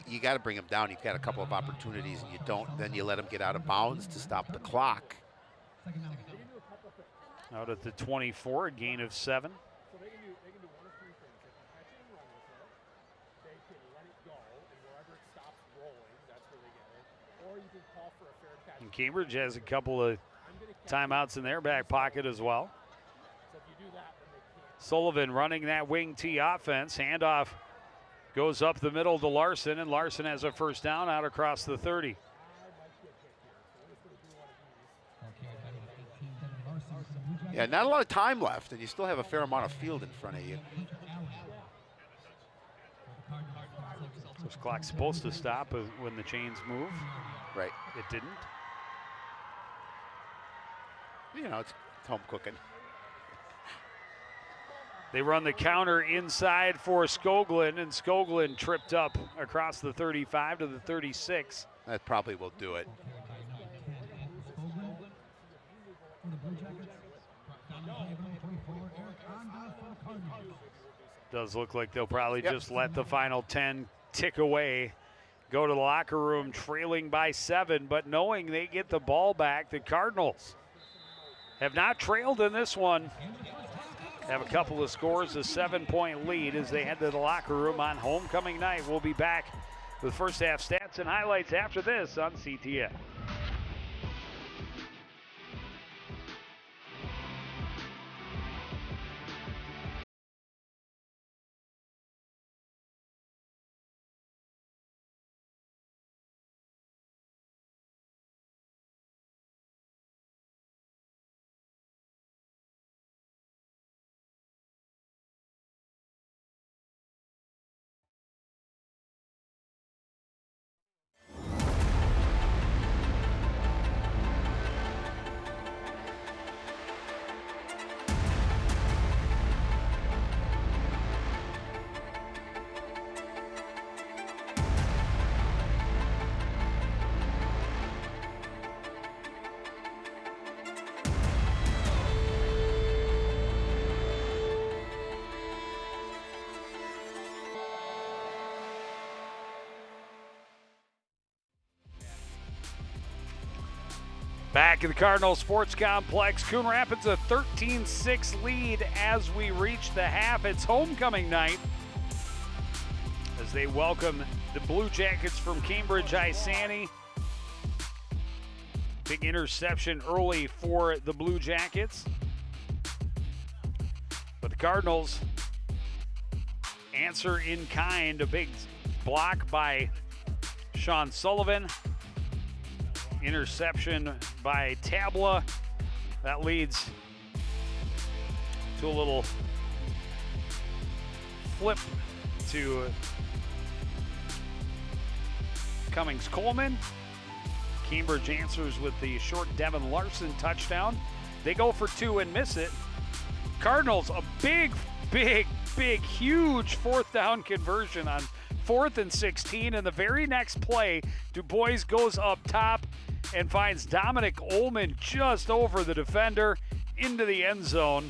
you got to bring them down. You've got a couple of opportunities, and you don't. Then you let them get out of bounds to stop the clock. Out at the 24, a gain of 7. And Cambridge has a couple of timeouts in their back pocket as well. Sullivan running that wing T offense. Handoff goes up the middle to Larson, and Larson has a first down out across the 30. Yeah, not a lot of time left, and you still have a fair amount of field in front of you. This clock's supposed to stop when the chains move. Right. It didn't. You know, it's home cooking. They run the counter inside for Skoglund, and Skoglund tripped up across the 35 to the 36. That probably will do it. Does look like they'll probably just let the final 10 tick away. Go to the locker room trailing by 7, but knowing they get the ball back, the Cardinals have not trailed in this one. Have a couple of scores, a 7-point lead as they head to the locker room on homecoming night. We'll be back with first half stats and highlights after this on CTN. Back in the Cardinal Sports Complex, Coon Rapids a 13-6 lead as we reach the half. It's homecoming night as they welcome the Blue Jackets from Cambridge Isanti. Big interception early for the Blue Jackets. But the Cardinals answer in kind, a big block by Sean Sullivan. Interception by Tabla. That leads to a little flip to Cummings-Coleman. Cambridge answers with the short Devin Larson touchdown. They go for 2 and miss it. Cardinals, a big, huge 4th down conversion on 4th and 16. And the very next play, Du Bois goes up top and finds Dominic Ullman just over the defender into the end zone.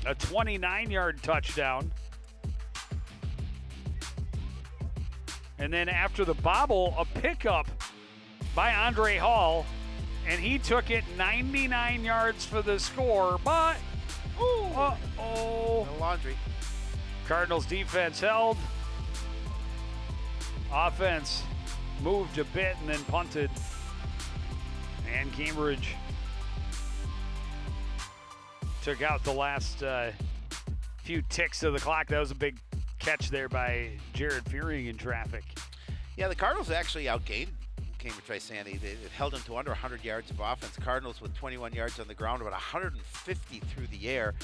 A 29-yard touchdown. And then after the bobble, a pickup by Andre Hall, and he took it 99 yards for the score, but The laundry. Cardinals defense held. Offense moved a bit and then punted. And Cambridge took out the last few ticks of the clock. That was a big catch there by Jared Fearing in traffic. Yeah, the Cardinals actually outgained Cambridge Isanti. They held them to under 100 yards of offense. Cardinals with 21 yards on the ground, about 150 through the air.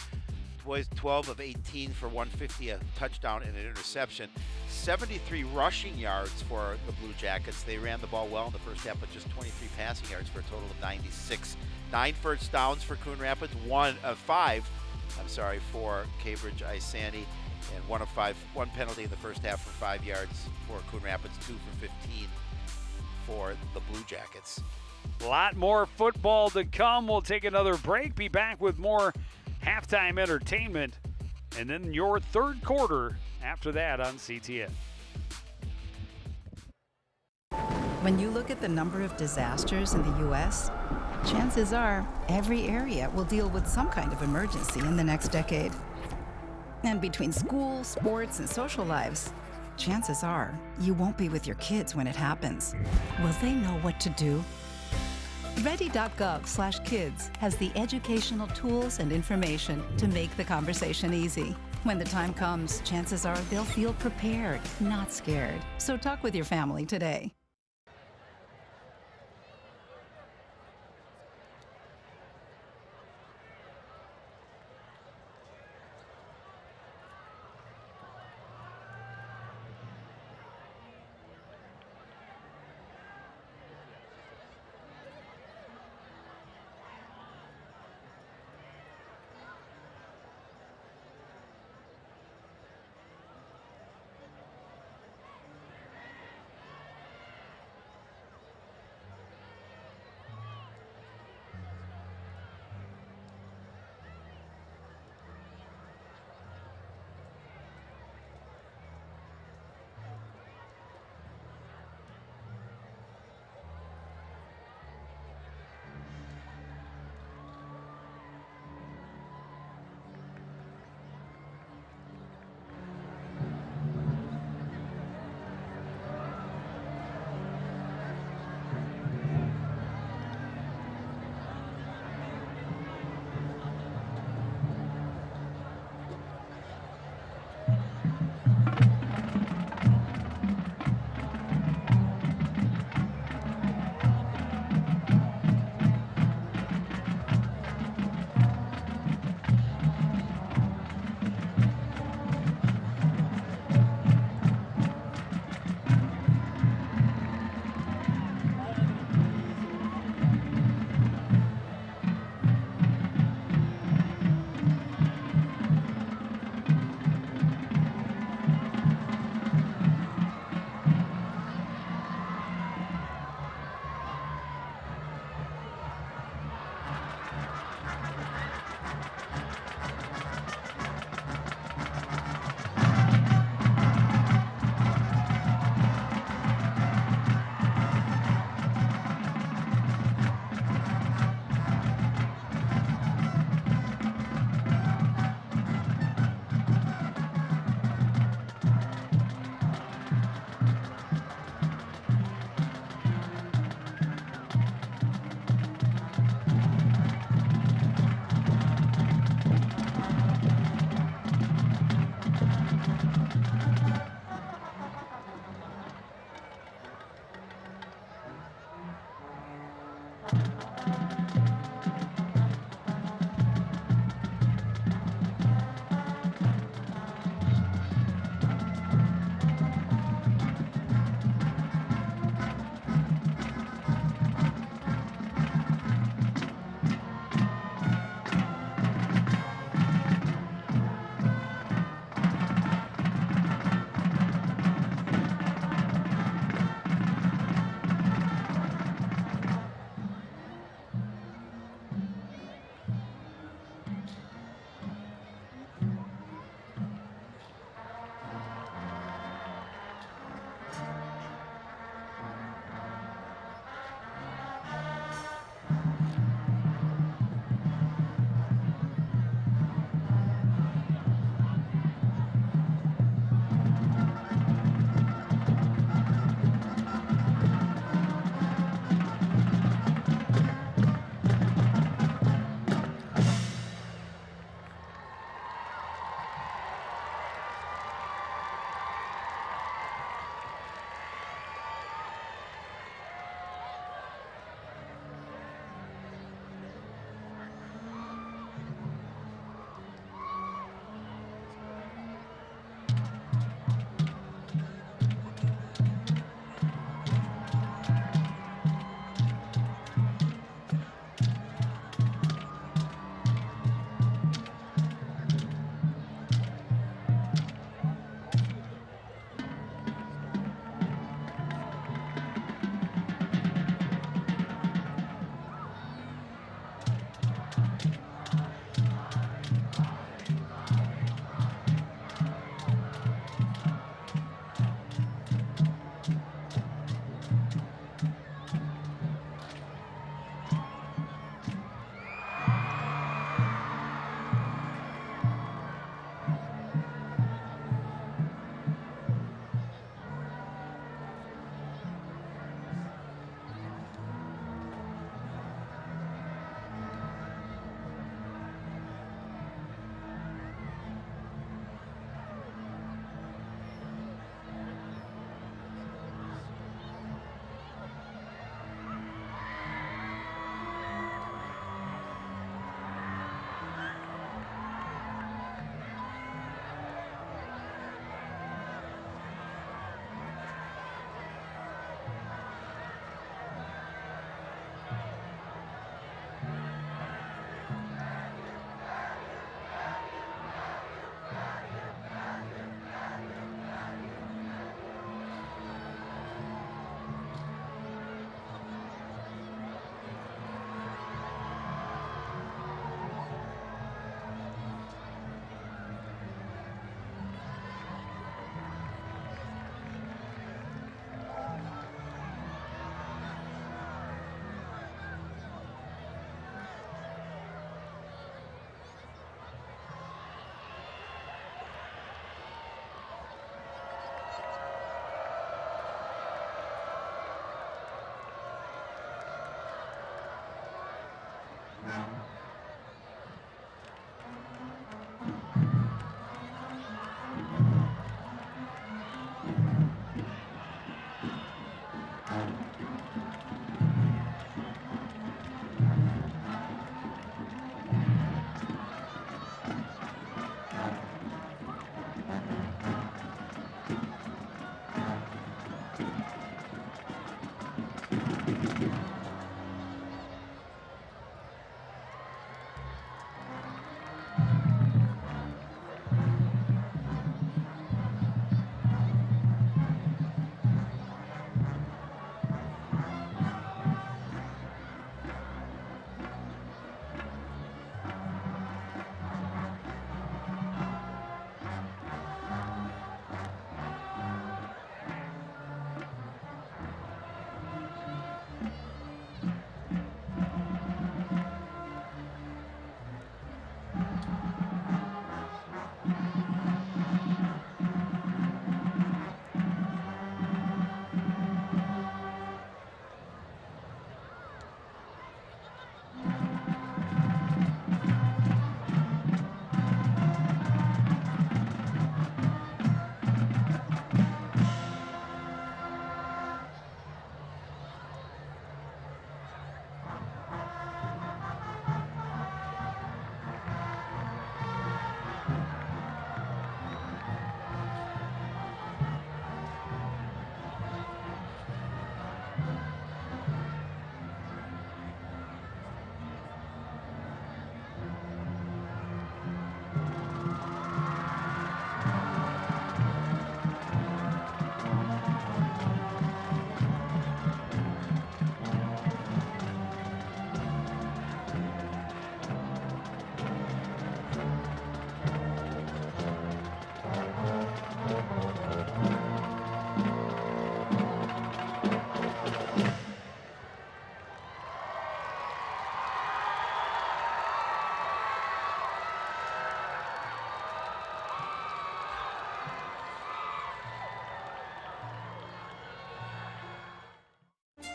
Boys 12 of 18 for 150, a touchdown and an interception. 73 rushing yards for the Blue Jackets. They ran the ball well in the first half, but just 23 passing yards for a total of 96. 9 first downs for Coon Rapids, 1 of 5 for Cambridge Isanti, and 1 of 5, 1 penalty in the first half for 5 yards for Coon Rapids, 2 for 15 for the Blue Jackets. A lot more football to come. We'll take another break, be back with more halftime entertainment, and then your third quarter after that on CTN. When you look at the number of disasters in the U.S., chances are every area will deal with some kind of emergency in the next decade. And between school, sports, and social lives, chances are you won't be with your kids when it happens. Will they know what to do? Ready.gov/kids has the educational tools and information to make the conversation easy. When the time comes, chances are they'll feel prepared, not scared. So talk with your family today.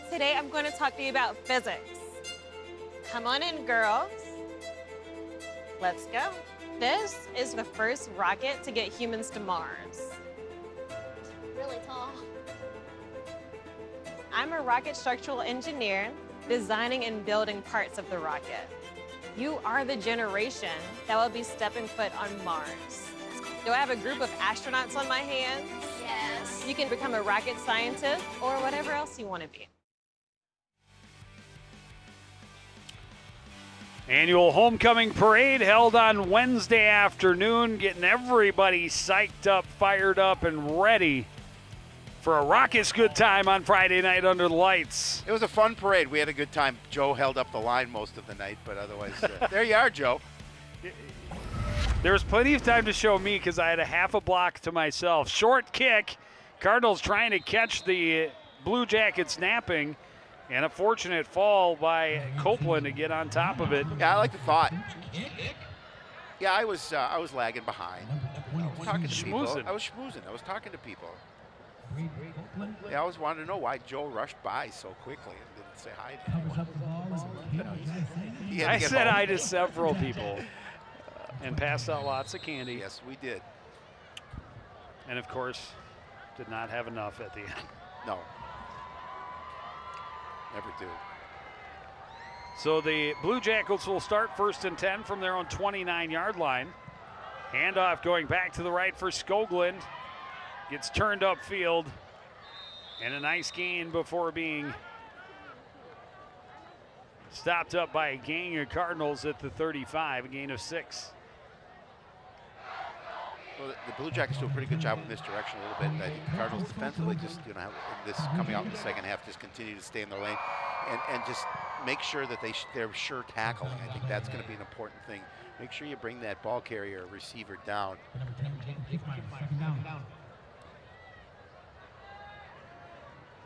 Today I'm going to talk to you about physics. Come on in, girls. Let's go. This is the first rocket to get humans to Mars. Really tall. I'm a rocket structural engineer designing and building parts of the rocket. You are the generation that will be stepping foot on Mars. Do I have a group of astronauts on my hands? Yes. You can become a rocket scientist or whatever else you want to be. Annual homecoming parade held on Wednesday afternoon, getting everybody psyched up, fired up, and ready for a raucous good time on Friday night under the lights. It was a fun parade. We had a good time. Joe held up the line most of the night, but otherwise, there you are, Joe. There was plenty of time to show me because I had a half a block to myself. Short kick. Cardinals trying to catch the Blue Jackets napping, and a fortunate fall by Copeland to get on top of it. Yeah, I like the thought. Yeah, I was lagging behind. I was talking to people. Schmoozing. I was schmoozing. I was talking to people. Yeah, I always wanted to know why Joe rushed by so quickly and didn't say hi to anyone. He had to I get said home. hi to several people and passed out lots of candy. Yes, we did. And of course, did not have enough at the end. No. Never do. So the Blue Jackets will start 1st and 10 from their own 29-yard line. Handoff going back to the right for Skoglund. Gets turned upfield. And a nice gain before being stopped up by a gang of Cardinals at the 35, a gain of 6. Well, the Blue Jackets do a pretty good job with misdirection a little bit. And I think the Cardinals defensively just, this coming out in the second half, just continue to stay in their lane and just make sure that they're sure tackling. I think that's going to be an important thing. Make sure you bring that ball carrier or receiver down.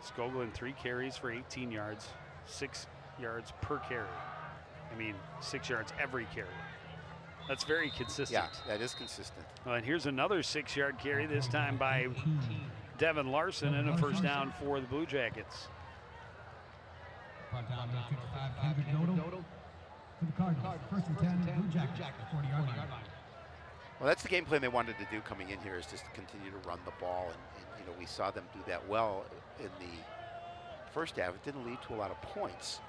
Skoglund 3 carries for 18 yards, 6 yards per carry. 6 yards every carry. That's very consistent. Yeah, that is consistent. Well, and here's another 6-yard carry, this time by Devin Larson, and a first down for the Blue Jackets. For the Cardinals, first and 10, Blue Jackets, 40-yard line. Well, that's the game plan they wanted to do coming in here, is just to continue to run the ball. And you know, we saw them do that well in the first half. It didn't lead to a lot of points.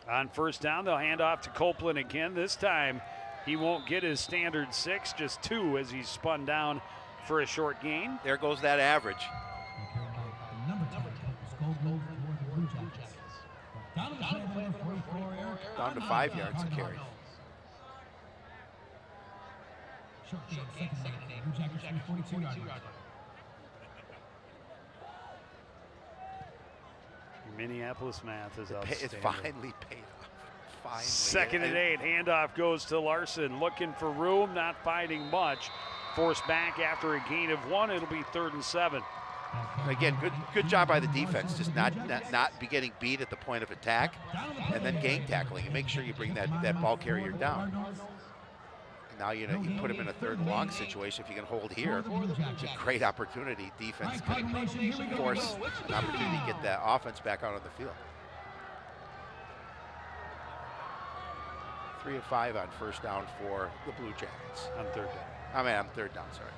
On first down, they'll hand off to Copeland again. This time, he won't get his standard 6, just 2 as he's spun down for a short gain. There goes that average. Number 10, Scoville for the Blue Jackets. Down to the play, number 44, Eric. Down to 5 yards to carry. Short gain, second down. Blue Jackets, 42-yard line. Minneapolis math is outstanding. It's finally paid off. Finally. Second and 8, handoff goes to Larson, looking for room, not finding much. Forced back after a gain of 1, it'll be 3rd and 7. Again, good job by the defense, just not be getting beat at the point of attack, and then gang tackling, and make sure you bring that ball carrier down. Now you put him in a 3rd and long situation. If you can hold here, it's a great opportunity. Defense can force an opportunity to get that offense back out on the field. 3 of 5 on first down for the Blue Jackets. On 3rd down. On 3rd down, sorry.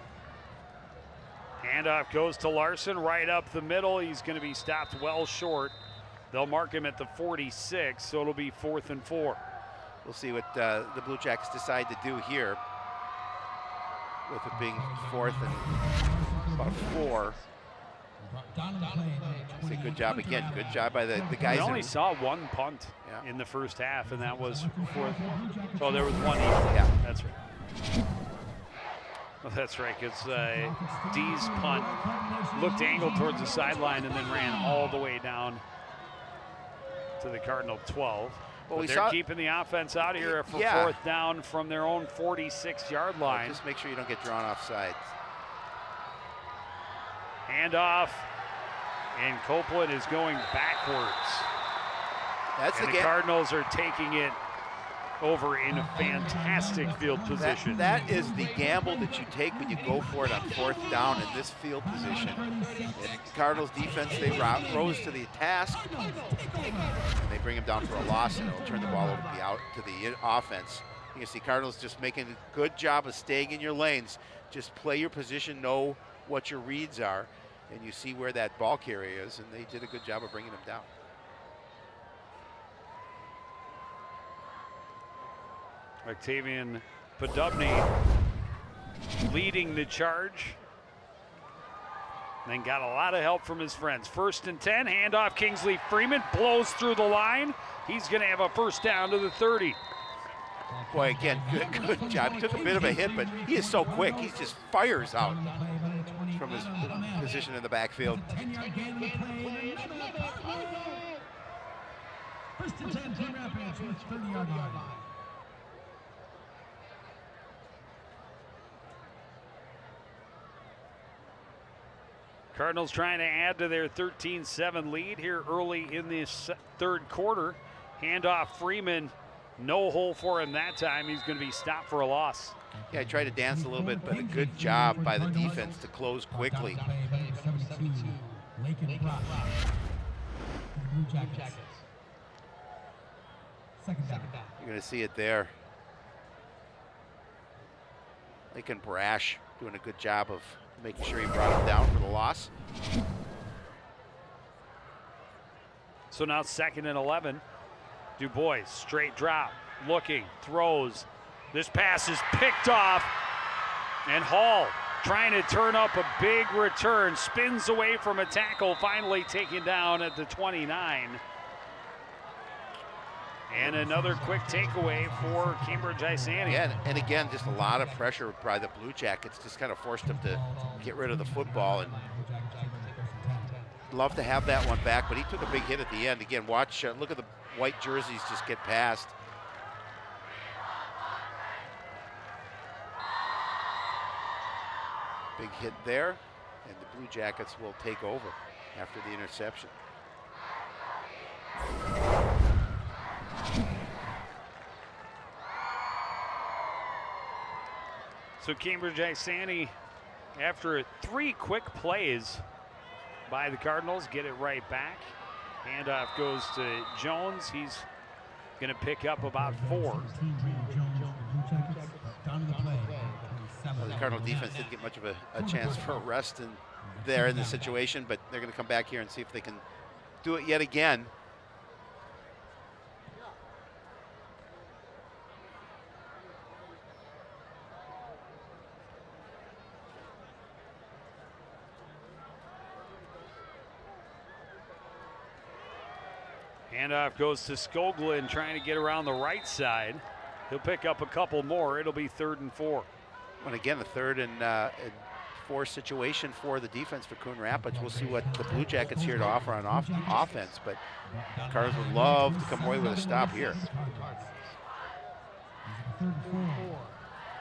Handoff goes to Larson right up the middle. He's going to be stopped well short. They'll mark him at the 46, so it'll be 4th and 4. We'll see what the Blue Jackets decide to do here, with it being 4th and about 4. It's a good job again. Good job by the guys. We only saw 1 punt in the first half, and that was for. Oh, there was 1. Yeah, that's right. Well, that's right, because D's punt looked angled towards the sideline and then ran all the way down to the Cardinal 12. Well, they're keeping the offense out of here for 4th down from their own 46-yard line. Just make sure you don't get drawn off sides. Handoff, and Copeland is going backwards. The Cardinals are taking it over in a fantastic field position. That is the gamble that you take when you go for it on 4th down in this field position. The Cardinals defense, they rose to the task. And they bring him down for a loss, and it'll turn the ball over to the offense. You can see Cardinals just making a good job of staying in your lanes. Just play your position, know what your reads are, and you see where that ball carrier is, and they did a good job of bringing him down. Octavian Podubny leading the charge. Then got a lot of help from his friends. 1st and 10, handoff Kingsley Freeman, blows through the line. He's going to have a first down to the 30. Boy, again, good job. He took a bit of a hit, but he is so quick. He just fires out from his position in the backfield. 10-yard gain on the play. 1st and 10, Team Rapids with 30-yard line. Cardinals trying to add to their 13-7 lead here early in this 3rd quarter. Handoff Freeman, no hole for him that time. He's going to be stopped for a loss. Yeah, he tried to dance a little bit, but a good job by the defense to close quickly. You're going to see it there. Lincoln Brash doing a good job of making sure he brought him down for the loss. So now 2nd and 11. Du Bois, straight drop, looking, throws. This pass is picked off, and Hall trying to turn up a big return, spins away from a tackle, finally taken down at the 29. And another quick takeaway for Cambridge Isanti. Yeah, and again, just a lot of pressure by the Blue Jackets, just kind of forced them to get rid of the football. And love to have that one back, but he took a big hit at the end. Again, watch, look at the white jerseys just get past. Big hit there, and the Blue Jackets will take over after the interception. So Cambridge Isanti, after 3 quick plays, by the Cardinals, get it right back. Handoff goes to Jones. He's going to pick up about 4. Well, the Cardinal defense didn't get much of a chance for a rest there in the situation, but they're going to come back here and see if they can do it yet again. Handoff goes to Skoglund, trying to get around the right side. He'll pick up a couple more. It'll be 3rd and 4. And again, a 3rd and 4 situation for the defense for Coon Rapids. We'll see what the Blue Jackets here to offer on offense, but Cardinals would love to come away with a stop here. 3rd and 4.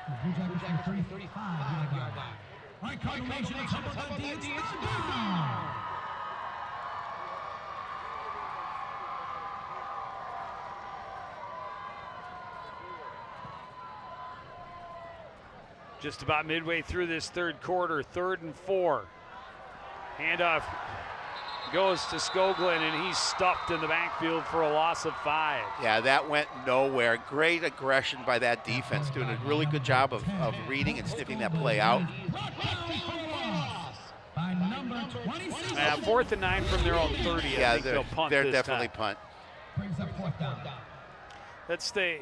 The Blue Jackets for 35-yard line. All right, Cardinal Nation, how about the D? Just about midway through this 3rd quarter, 3rd and 4. Handoff goes to Skoglund, and he's stuffed in the backfield for a loss of 5. Yeah, that went nowhere. Great aggression by that defense, doing a really good job of reading and sniffing that play out. 4th and 9 from their own 30. Yeah, I think they'll punt they're this definitely time. punt. Brings up 4th down. That's the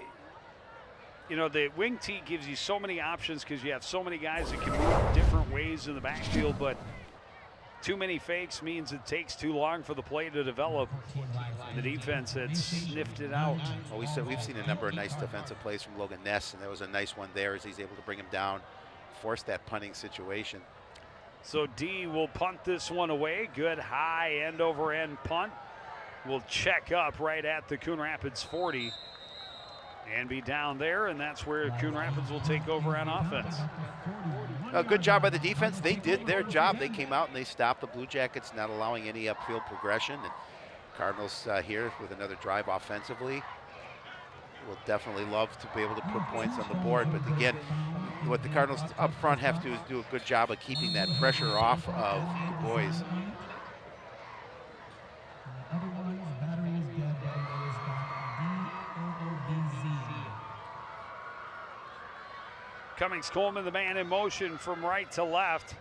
wing tee gives you so many options because you have so many guys that can move different ways in the backfield, but too many fakes means it takes too long for the play to develop. And the defense had sniffed it out. Well, we've seen a number of nice defensive plays from Logan Ness, and there was a nice one there as he's able to bring him down, force that punting situation. So D will punt this one away. Good high end-over-end punt. Will check up right at the Coon Rapids 40 and be down there, and that's where Coon Rapids will take over on offense. A good job by the defense. They did their job. They came out and they stopped the Blue Jackets, not allowing any upfield progression. And Cardinals here with another drive offensively. Will definitely love to be able to put points on the board. But again, what the Cardinals up front have to do is do a good job of keeping that pressure off of the boys. Cummings Coleman, the man in motion from right to left.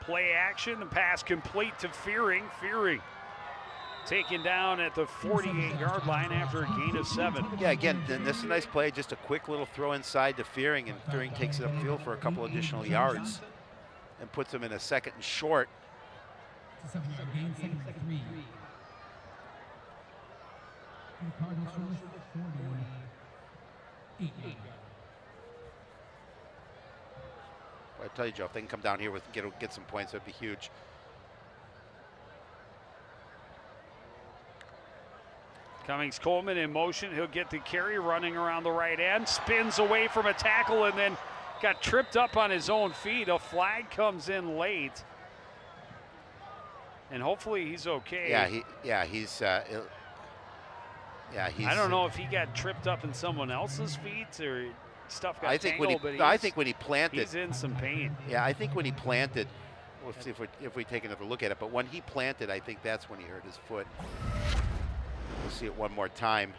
Play action, the pass complete to Fearing. Fearing taken down at the 48-yard line after a gain of 7. Yeah, again, this is a nice play. Just a quick little throw inside to Fearing, and Fearing takes it upfield for a couple additional yards and puts him in a 2nd and short. Gain 2nd and 3. Cardinals 48. I tell you, Joe, if they can come down here with get some points, that'd be huge. Cummings Coleman in motion. He'll get the carry, running around the right end, spins away from a tackle, and then got tripped up on his own feet. A flag comes in late, and hopefully he's okay. He's. I don't know if he got tripped up in someone else's feet or stuff got tangled, but I think when he planted, he's in some pain. Yeah, I think when he planted, we'll see if we take another look at it, but when he planted, I think that's when he hurt his foot. We'll see it one more time.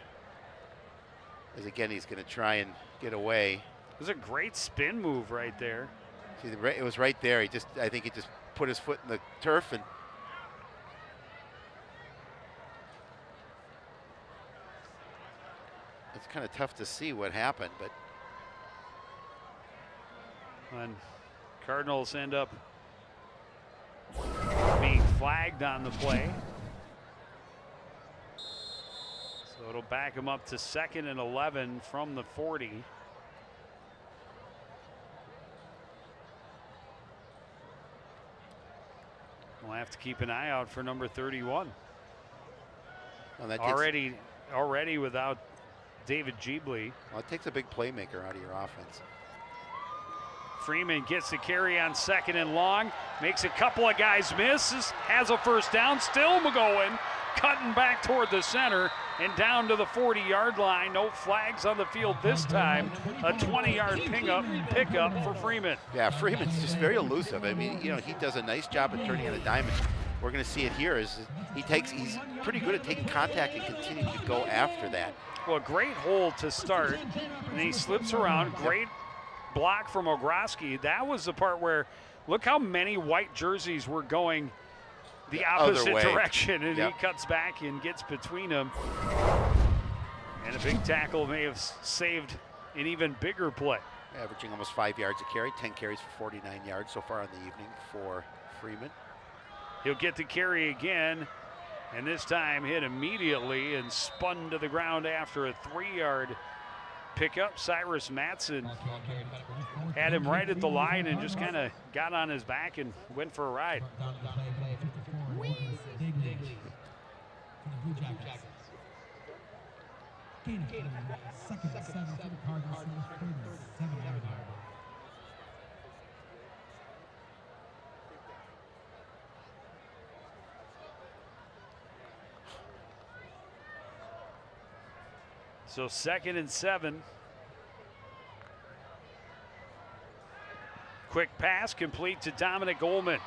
As again, he's going to try and get away. It was a great spin move right there. See, it was right there. I think he just put his foot in the turf, and it's kind of tough to see what happened, but and Cardinals end up being flagged on the play. So it'll back him up to 2nd and 11 from the 40. We'll have to keep an eye out for number 31. Well, that already without David Jeebley. Well, it takes a big playmaker out of your offense. Freeman gets the carry on 2nd and long, makes a couple of guys miss, has a first down, still McGowan cutting back toward the center and down to the 40-yard line. No flags on the field this time. A 20-yard pickup for Freeman. Yeah, Freeman's just very elusive. I mean, he does a nice job of turning on a dime. we're going to see it here. Is he's pretty good at taking contact and continuing to go after that. Well, great hold to start, and then he slips around. Great block from Ogroski. That was the part where, look how many white jerseys were going the opposite direction, and he cuts back and gets between them. And a big tackle may have saved an even bigger play. Averaging almost 5 yards a carry, 10 carries for 49 yards so far in the evening for Freeman. He'll get the carry again, and this time hit immediately and spun to the ground after a 3-yard pickup. Cyrus Matson had him right at the line and just kind of got on his back and went for a ride. Second and 7 for the Cardinals. Freeman, 7-yard. So 2nd and 7. Quick pass complete to Dominic Ullman.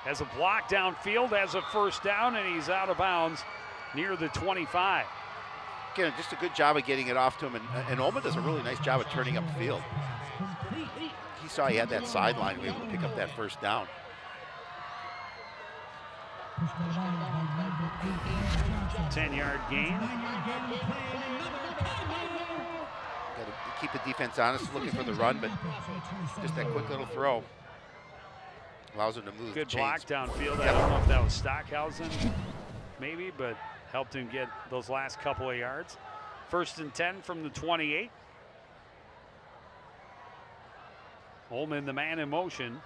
Has a block downfield, has a first down, and he's out of bounds near the 25. Again, just a good job of getting it off to him, and Ullman does a really nice job of turning up the field. He saw he had that sideline, we were able to pick up that first down. 10-yard gain. Got to keep the defense honest, looking for the run, but just that quick little throw allows him to move. Good block downfield. I don't know if that was Stockhausen, maybe, but helped him get those last couple of yards. 1st and 10 from the 28. Ullman, the man in motion.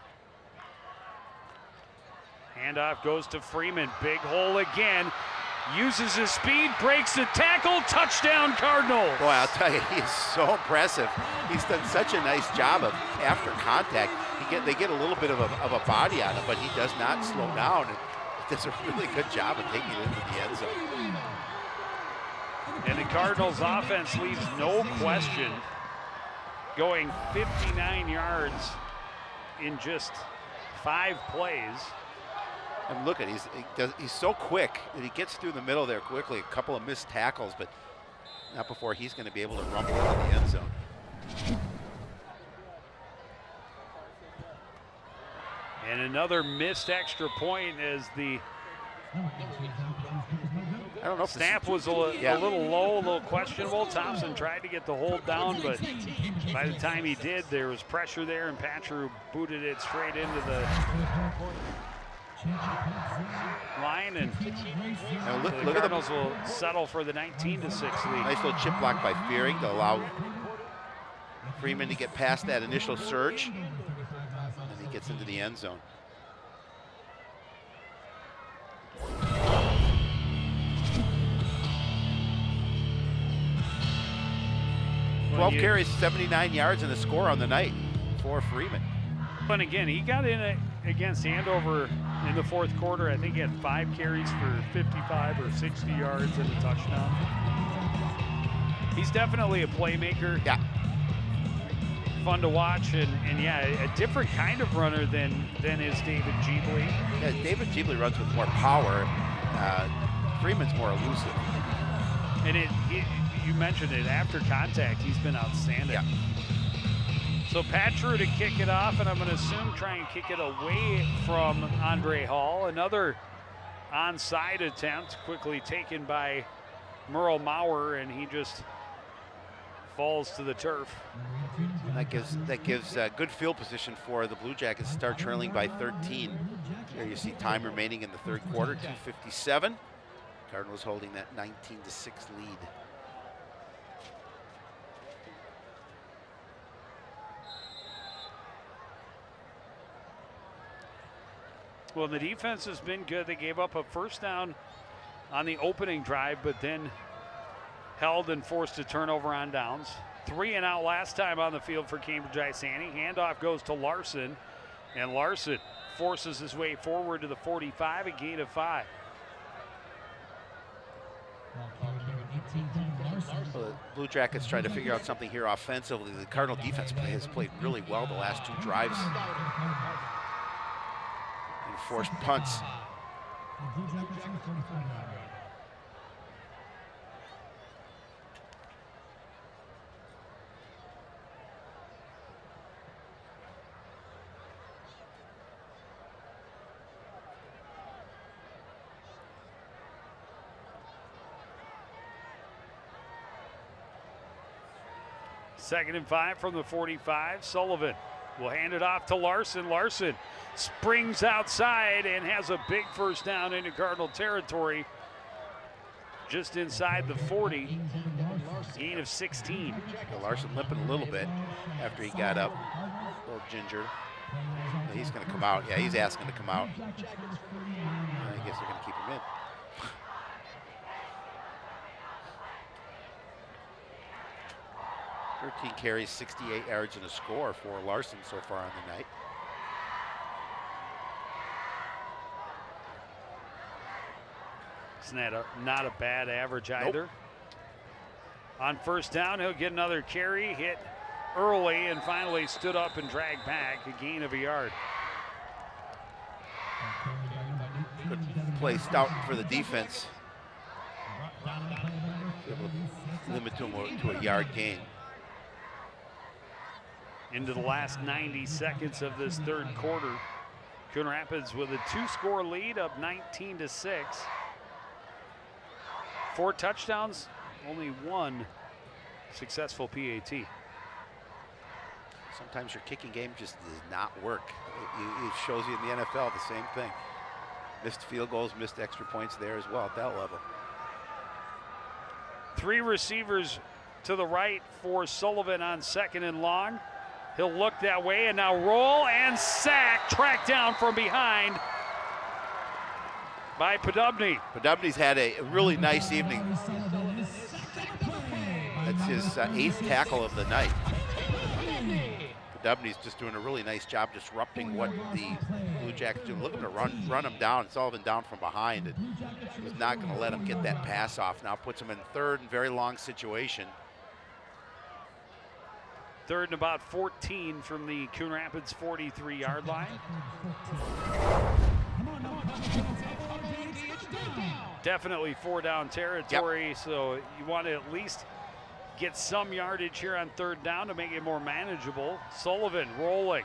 Handoff goes to Freeman. Big hole again. Uses his speed, breaks the tackle, touchdown Cardinals. Boy, I'll tell you, he is so impressive. He's done such a nice job of after contact. They get a little bit of a body on him, but he does not slow down. And does a really good job of taking it into the end zone. And the Cardinals offense leaves no question, going 59 yards in just 5 plays. And look at he's so quick that he gets through the middle there quickly. A couple of missed tackles, but not before he's going to be able to rumble into the end zone. And another missed extra point as the I don't know if snap was a little low, a little questionable. Thompson tried to get the hold down, but by the time he did, there was pressure there, and Patru booted it straight into the line, and the Cardinals will settle for the 19-6 lead. Nice little chip block by Fearing to allow Freeman to get past that initial surge, and he gets into the end zone. 12 carries, 79 yards, and a score on the night for Freeman. But again, he got in against Andover in the 4th quarter. I think he had 5 carries for 55 or 60 yards and a touchdown. He's definitely a playmaker. Yeah. Fun to watch, and yeah, a different kind of runner than is David Jeebley. Yeah, David Jeebley runs with more power. Freeman's more elusive. And you mentioned it, after contact, he's been outstanding. Yeah. So Patru to kick it off, and I'm going to assume try and kick it away from Andre Hall. Another onside attempt, quickly taken by Merle Maurer, and he just falls to the turf. And that gives good field position for the Blue Jackets to start trailing by 13. There you see time remaining in the 3rd quarter, 2:57. Cardinals holding that 19-6 lead. Well, the defense has been good. They gave up a first down on the opening drive, but then held and forced a turnover on downs. 3 and out last time on the field for Cambridge Isanti. Handoff goes to Larson, and Larson forces his way forward to the 45, a gain of 5. Well, the Blue Jackets trying to figure out something here offensively. The Cardinal defense has played really well the last 2 drives. And forced punts. The Blue Jackets on the 45-yard line. Second and 5 from the 45. Sullivan will hand it off to Larson. Larson springs outside and has a big first down into Cardinal territory. Just inside the 40. Gain of 16. Larson limping a little bit after he got up. A little ginger. He's going to come out. Yeah, he's asking to come out. I guess they're going to keep him in. 13 carries, 68 yards, and a score for Larson so far on the night. Isn't that not a bad average either? Nope. On first down, he'll get another carry, hit early, and finally stood up and dragged back, a gain of a yard. Good play stout for the defense. Limit to a yard gain. Into the last 90 seconds of this third quarter. Coon Rapids with a 2-score lead, up 19-6. 4 touchdowns, only 1 successful PAT. Sometimes your kicking game just does not work. It shows you in the NFL the same thing. Missed field goals, missed extra points there as well at that level. 3 receivers to the right for Sullivan on second and long. He'll look that way and now roll and sack, tracked down from behind by Podubny. Podubny's had a really nice evening. That's his 8th tackle of the night. Podubny's just doing a really nice job disrupting what the Blue Jackets do. Looking to run him down, Sullivan down from behind, and he's not going to let him get that pass off. Now puts him in third and very long situation. Third and about 14 from the Coon Rapids 43-yard line. Definitely 4-down territory, so you want to at least get some yardage here on third down to make it more manageable. Sullivan rolling,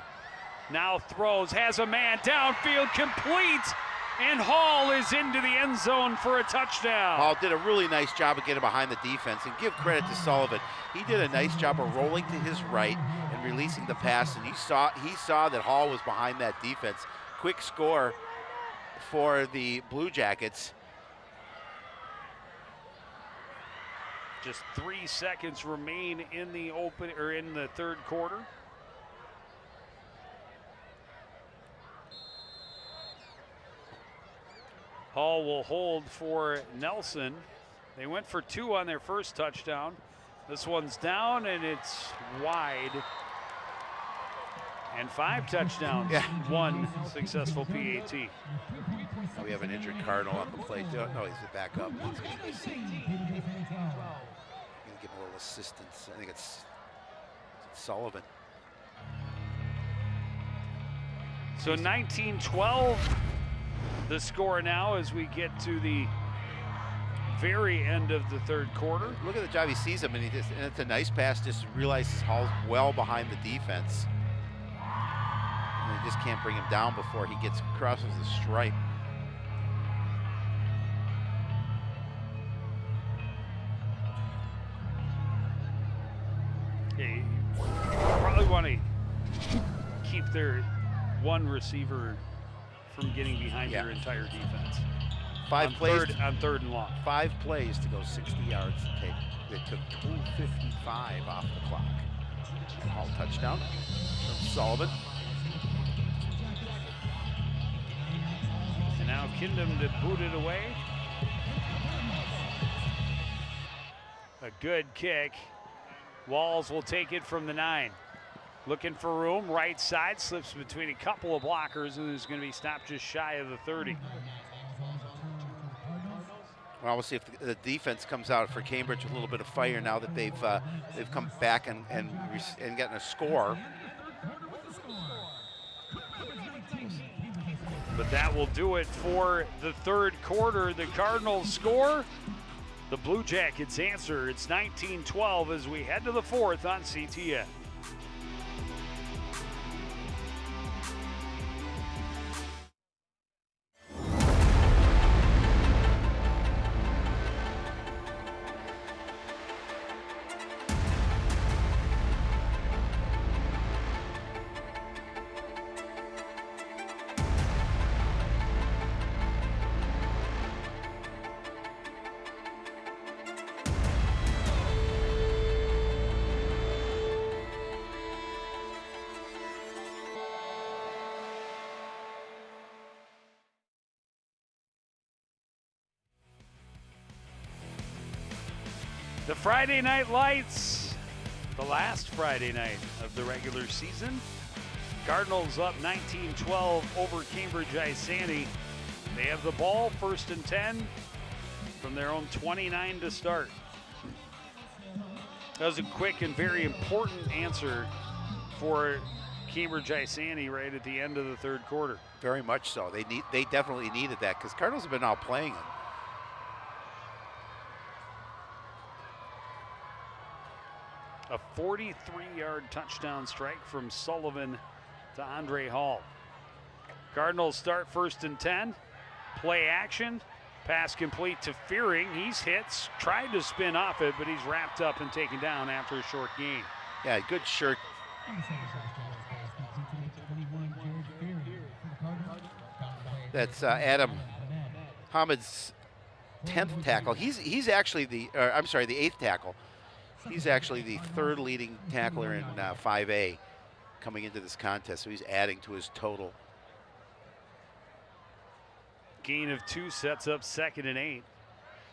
now throws, has a man downfield, complete, and Hall is into the end zone for a touchdown. Hall did a really nice job of getting behind the defense, and give credit to Sullivan. He did a nice job of rolling to his right and releasing the pass, and he saw that Hall was behind that defense. Quick score for the Blue Jackets. Just 3 seconds remain in the in the third quarter. Hall will hold for Nelson. They went for 2 on their first touchdown. This one's down and it's wide. And 5 touchdowns, 1 successful PAT. Now we have an injured Cardinal on the plate. No, he's a backup. He's going to give him a little assistance. I think it's Sullivan. So 19-12 the score now as we get to the very end of the third quarter. Look at the job. He sees him, and it's a nice pass. Just realizes Hall's well behind the defense. And they just can't bring him down before he crosses the stripe. Yeah, you probably want to keep their one receiver from getting behind your entire defense. 5 plays on third and long. 5 plays to go 60 yards. They took 2:55 off the clock. Hall touchdown from Sullivan. And now Kindom to boot it away. A good kick. Walls will take it from the 9. Looking for room, right side, slips between a couple of blockers and is going to be stopped just shy of the 30. Well, we'll see if the defense comes out for Cambridge with a little bit of fire now that they've come back and gotten a score. But that will do it for the third quarter. The Cardinals score. The Blue Jackets answer. It's 19-12 as we head to the fourth on CTN. The Friday Night Lights, the last Friday night of the regular season. Cardinals up 19-12 over Cambridge Isanti. They have the ball, 1st and 10 from their own 29 to start. That was a quick and very important answer for Cambridge Isanti right at the end of the third quarter. Very much so. They definitely needed that because Cardinals have been outplaying them. A 43-yard touchdown strike from Sullivan to Andre Hall. Cardinals start 1st and 10. Play action. Pass complete to Fearing. He's hit, tried to spin off it, but he's wrapped up and taken down after a short gain. Yeah, good shirt. That's Adam Hamid's 10th tackle. He's actually the 8th tackle. He's actually the 3rd leading tackler in 5A coming into this contest, so he's adding to his total. Gain of 2 sets up 2nd and 8.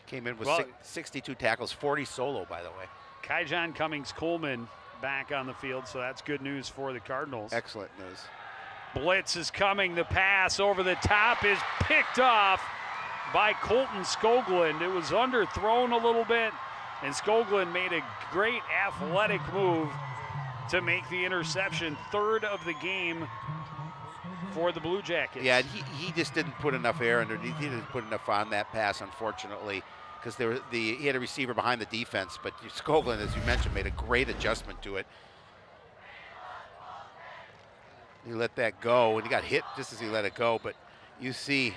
Came in with 62 tackles, 40 solo, by the way. Kaijon Cummings-Coleman back on the field, so that's good news for the Cardinals. Excellent news. Blitz is coming. The pass over the top is picked off by Colton Skoglund. It was underthrown a little bit, and Skoglund made a great athletic move to make the interception. 3rd of the game for the Blue Jackets. Yeah, and he just didn't put enough air underneath. He didn't put enough on that pass, unfortunately, because he had a receiver behind the defense. But Skoglund, as you mentioned, made a great adjustment to it. He let that go, and he got hit just as he let it go. But you see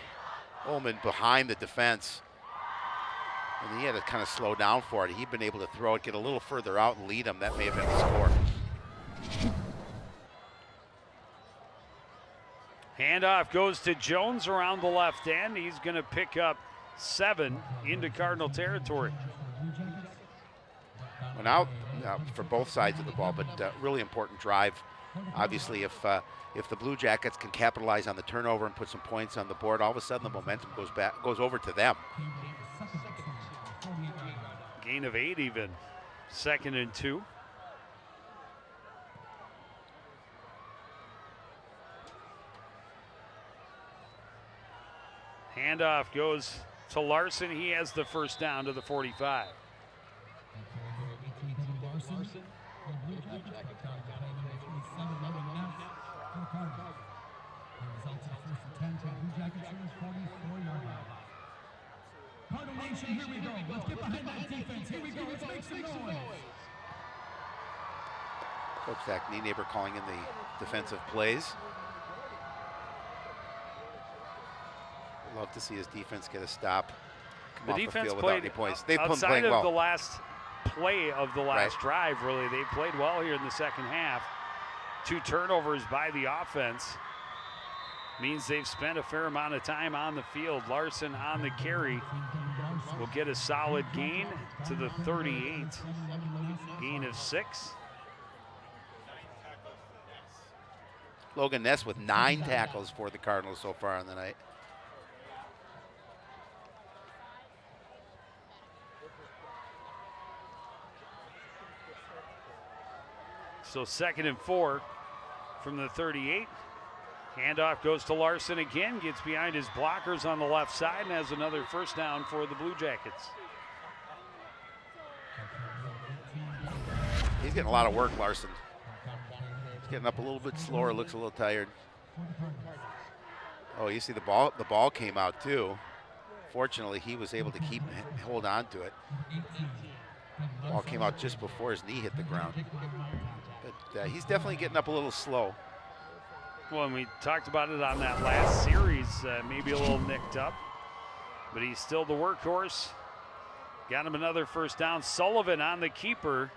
Ullman behind the defense, and he had to kind of slow down for it. He'd been able to throw it, get a little further out and lead him. That may have been the score. Handoff goes to Jones around the left end. He's going to pick up 7 into Cardinal territory. Well, now for both sides of the ball, but really important drive. Obviously, if the Blue Jackets can capitalize on the turnover and put some points on the board, all of a sudden the momentum goes over to them. Gain of 8 even. 2nd and 2. Handoff goes to Larson. He has the first down to the 45. Cardinal Nation, here we go. Let's get behind that defense. Here we go. Let's make some noise. Coach Zach Nienaber calling in the defensive plays. Love to see his defense get a stop. Come off defense field played without any points. They've been outside playing of well. the last play of the last drive, really. They played well here in the second half. 2 turnovers by the offense means they've spent a fair amount of time on the field. Larson on the carry will get a solid gain to the 38. Gain of 6. Logan Ness with 9 tackles for the Cardinals so far on the night. So 2nd and 4 from the 38. Handoff goes to Larson again, gets behind his blockers on the left side and has another first down for the Blue Jackets. He's getting a lot of work, Larson. He's getting up a little bit slower, looks a little tired. Oh, you see the ball came out too. Fortunately, he was able to hold on to it. Ball came out just before his knee hit the ground. But he's definitely getting up a little slow. Well, and we talked about it on that last series, maybe a little nicked up, but he's still the workhorse. Got him another first down. Sullivan on the keeper.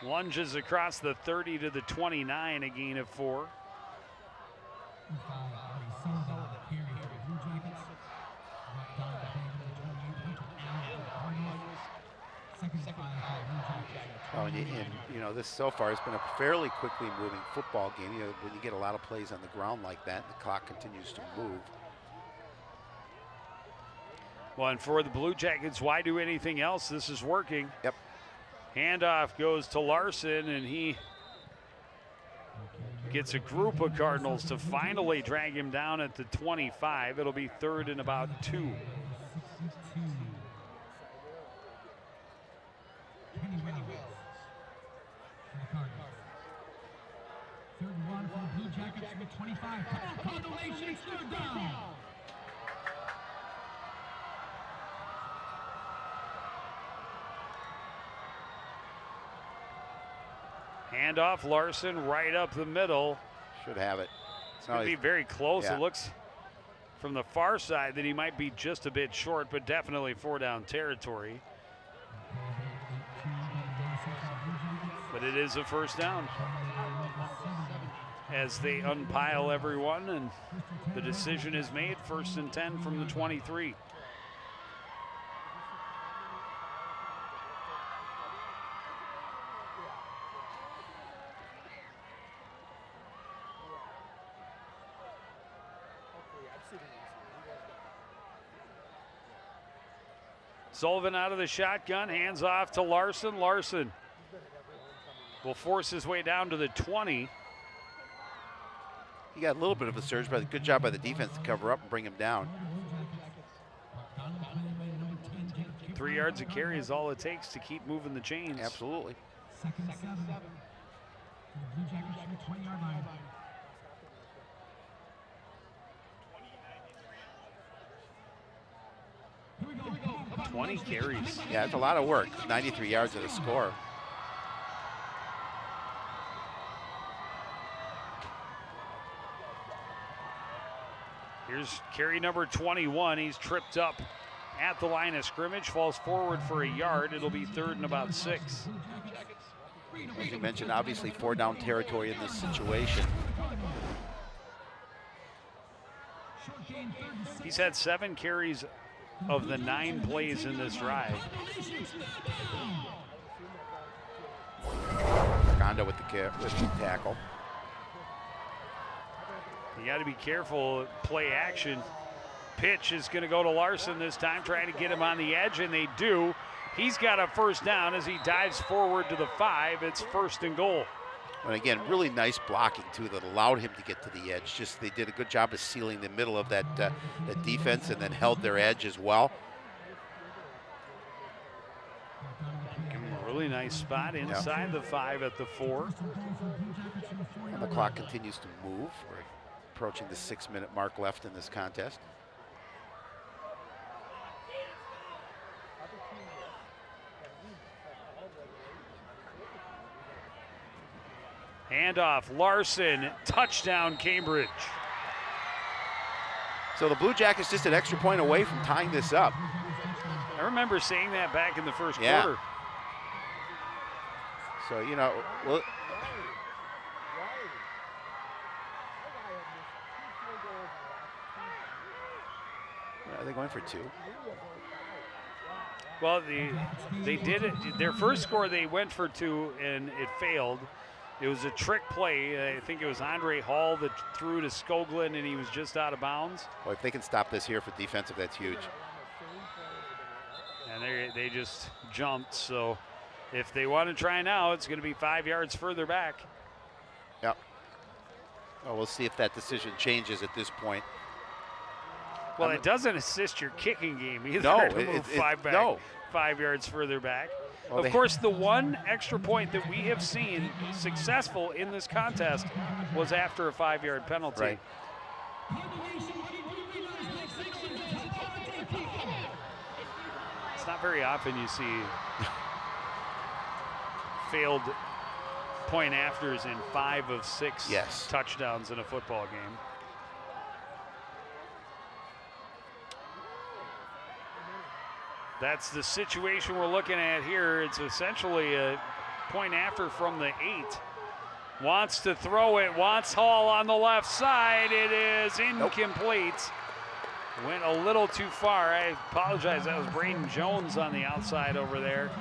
Lunges across the 30 to the 29, a gain of 4. Oh, and you know, this so far has been a fairly quickly moving football game. You know, when you get a lot of plays on the ground like that, the clock continues to move. Well, and for the Blue Jackets, why do anything else? This is working. Yep. Handoff goes to Larson, and he gets a group of Cardinals to finally drag him down at the 25. It'll be 3rd and about 2. Handoff, Larson right up the middle. Should have it. It's going to be very close. Yeah. It looks from the far side that he might be just a bit short, but definitely 4-down territory. But it is a first down as they unpile everyone, and the decision is made. 1st and 10 from the 23. Sullivan out of the shotgun, hands off to Larson. Larson will force his way down to the 20. He got a little bit of a surge, but a good job by the defense to cover up and bring him down. 3 yards of carry is all it takes to keep moving the chains. Absolutely. 2nd and 7. Blue Jackets from the 20-yard line. 20 carries. Yeah, it's a lot of work. 93 yards at a score. Here's carry number 21. He's tripped up at the line of scrimmage, falls forward for a yard. It'll be 3rd and about 6. As you mentioned, obviously 4-down territory in this situation. He's had 7 carries of the 9 plays in this drive. Gonda with the tackle. You got to be careful. Play action. Pitch is going to go to Larson this time, trying to get him on the edge, and they do. He's got a first down as he dives forward to the 5. It's 1st and goal. And again, really nice blocking too that allowed him to get to the edge. Just they did a good job of sealing the middle of that defense and then held their edge as well. Give him a really nice spot inside the 5 at the 4. And the clock continues to move. We're approaching the 6-minute mark left in this contest. Handoff, Larson, touchdown, Cambridge. So the Blue Jackets just an extra point away from tying this up. I remember saying that back in the first Yeah. quarter. So, you know, well, are they going for 2? Well, they did it. Their first score, they went for 2, and it failed. It was a trick play. I think it was Andre Hall that threw to Skoglund, and he was just out of bounds. Well, if they can stop this here for defensive, that's huge. And they just jumped. So if they want to try now, it's going to be 5 yards further back. Yep. Well, we'll see if that decision changes at this point. Well, it doesn't assist your kicking game either. No, to move 5 yards further back. Well, of course, the one extra point that we have seen successful in this contest was after a 5-yard penalty. Right. very often you see failed point afters in 5 of 6 Yes. touchdowns in a football game. That's the situation we're looking at here. It's essentially a point after from the 8. Wants to throw it, wants Hall on the left side. It is incomplete. Went a little too far. I apologize, that was Braden Jones on the outside over there.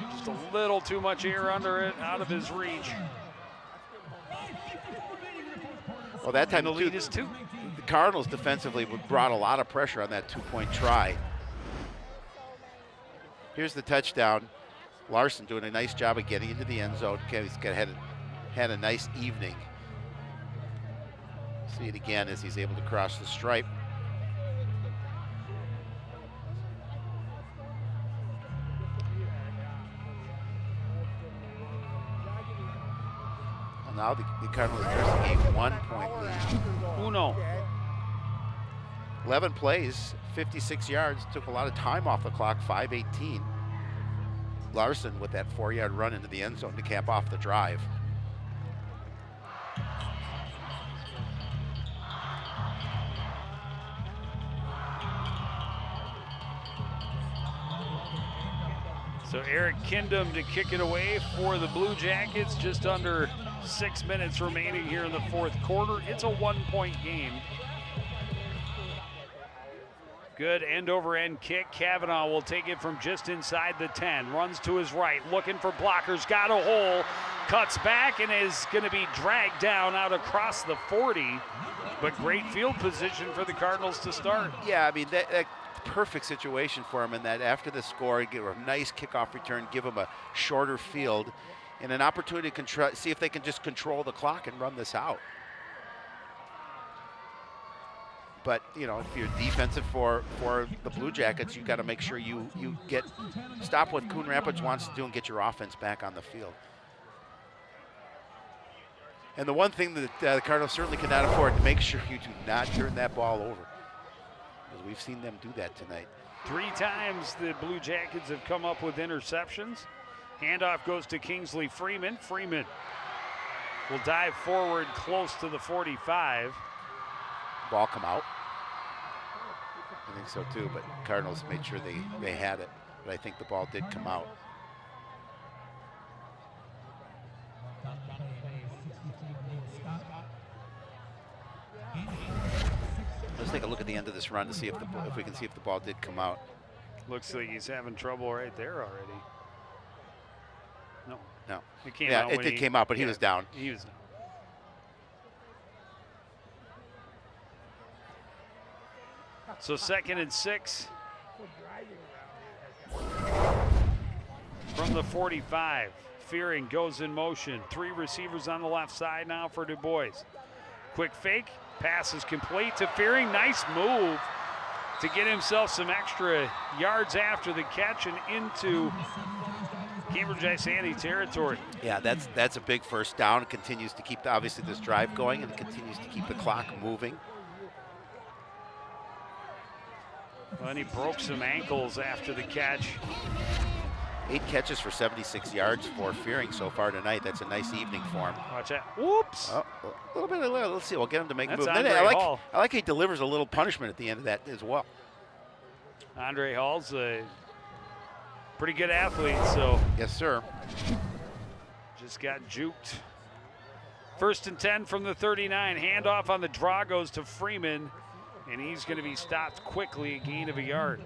Just a little too much air under it, out of his reach. Well, that time And the lead is 2. the Cardinals defensively brought a lot of pressure on that 2-point try. Here's the touchdown. Larson doing a nice job of getting into the end zone. He's had a nice evening. See it again as he's able to cross the stripe. And now the Cardinals nursing a 1-point lead. Uno. 11 plays, 56 yards, took a lot of time off the clock, 5:18. Larson with that 4-yard run into the end zone to cap off the drive. So Eric Kindom to kick it away for the Blue Jackets. Just under 6 minutes remaining here in the 4th quarter. It's a 1-point game. Good end-over-end kick. Kavanaugh will take it from just inside the 10. Runs to his right, looking for blockers. Got a hole. Cuts back and is going to be dragged down out across the 40. But great field position for the Cardinals to start. Yeah, I mean, that perfect situation for him in that after the score, give a nice kickoff return, give him a shorter field, and an opportunity to see if they can just control the clock and run this out. But, you know, if you're defensive for the Blue Jackets, you've got to make sure you stop what Coon Rapids wants to do and get your offense back on the field. And the one thing that the Cardinals certainly cannot afford, to make sure you do not turn that ball over. Because we've seen them do that tonight. 3 times the Blue Jackets have come up with interceptions. Handoff goes to Kingsley Freeman. Freeman will dive forward close to the 45. Ball come out. I think so too, but Cardinals made sure they had it. But I think the ball did come out. Let's take a look at the end of this run to see if we can see if the ball did come out. Looks like he's having trouble right there already. No. No. It came Yeah, out it when did came out, but he was down. He was down. So 2nd and 6 from the 45. Fearing goes in motion. 3 receivers on the left side now for Du Bois. Quick fake. Pass is complete to Fearing. Nice move to get himself some extra yards after the catch and into Cambridge Isanti territory. Yeah, that's a big first down. It continues to keep obviously this drive going, and it continues to keep the clock moving. Well, and he broke some ankles after the catch. 8 catches for 76 yards for Fearing so far tonight. That's a nice evening for him. Watch that. Whoops. Oh, a little bit. Let's see. We'll get him to make a That's move. Andre I Hall. like he delivers a little punishment at the end of that as well. Andre Hall's a pretty good athlete, so Yes, sir. just got juked. 1st and 10 from the 39. Handoff on the draw goes to Freeman, and he's going to be stopped quickly, a gain of a yard.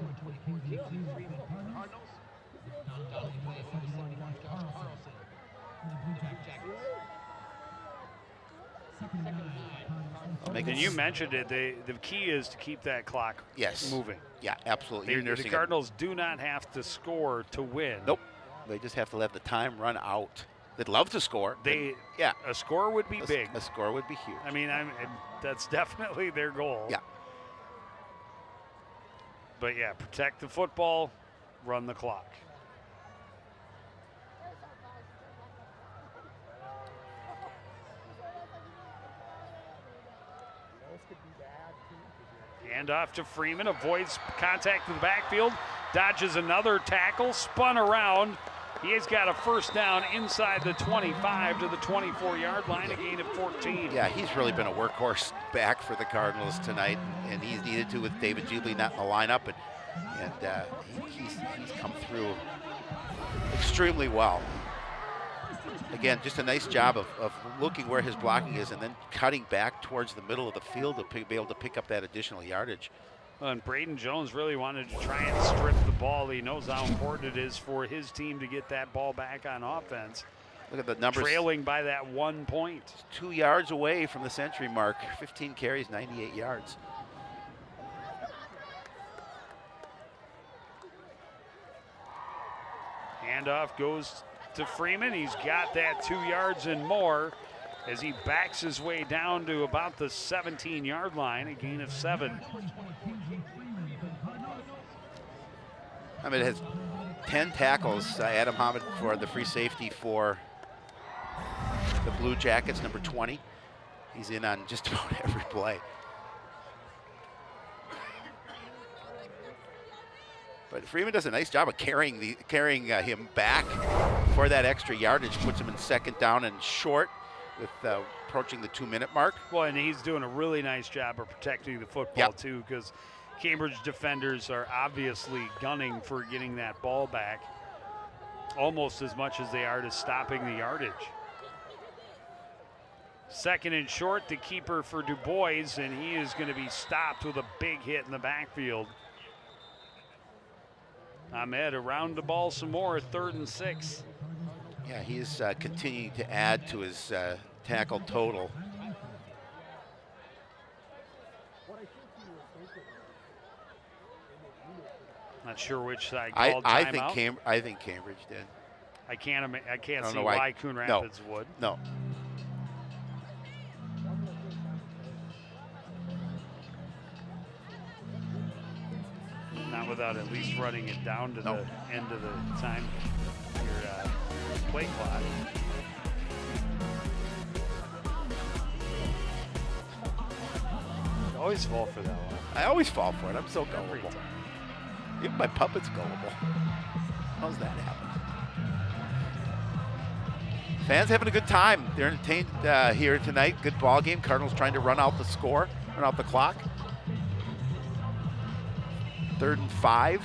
And you mentioned it, the key is to keep that clock moving. Yeah, absolutely. You're The nursing Cardinals do not have to score to win. Nope. They just have to let the time run out. They'd love to score. Yeah. A score would be big. A score would be huge. I mean, that's definitely their goal. Yeah. But yeah, protect the football, run the clock. Hand off to Freeman, avoids contact in the backfield, dodges another tackle, spun around. He has got a first down inside the 25 to the 24-yard line, a gain of 14. Yeah, he's really been a workhorse back for the Cardinals tonight, and he's needed to with David Giebly not in the lineup, and he's come through extremely well. Again, just a nice job of looking where his blocking is and then cutting back towards the middle of the field to be able to pick up that additional yardage. And Braden Jones really wanted to try and strip the ball. He knows how important it is for his team to get that ball back on offense. Look at the numbers. Trailing by that 1 point. 2 yards away from the century mark. 15 carries, 98 yards. Handoff goes to Freeman. He's got that 2 yards and more as he backs his way down to about the 17-yard line, a gain of 7. I mean, it has 10 tackles. Adam Hamid for the free safety for the Blue Jackets, number 20. He's in on just about every play. But Freeman does a nice job of carrying him back for that extra yardage, puts him in second down and short with approaching the 2-minute mark. Well, and he's doing a really nice job of protecting the football, too, because Cambridge defenders are obviously gunning for getting that ball back almost as much as they are to stopping the yardage. Second and short, the keeper for Du Bois, and he is going to be stopped with a big hit in the backfield. Ahmed around the ball some more, 3rd and 6. Yeah, he is continuing to add to his tackle total. Not sure which side called timeout. I think Cambridge did. I can't see why Coon Rapids would. No. Not without at least running it down to the end of the time, your play clock. I always fall for that one. I always fall for it. I'm so gullible. Even my puppet's gullible. How's that happen? Fans having a good time. They're entertained here tonight. Good ball game. Cardinals trying to run out the score, run out the clock. 3rd and 5.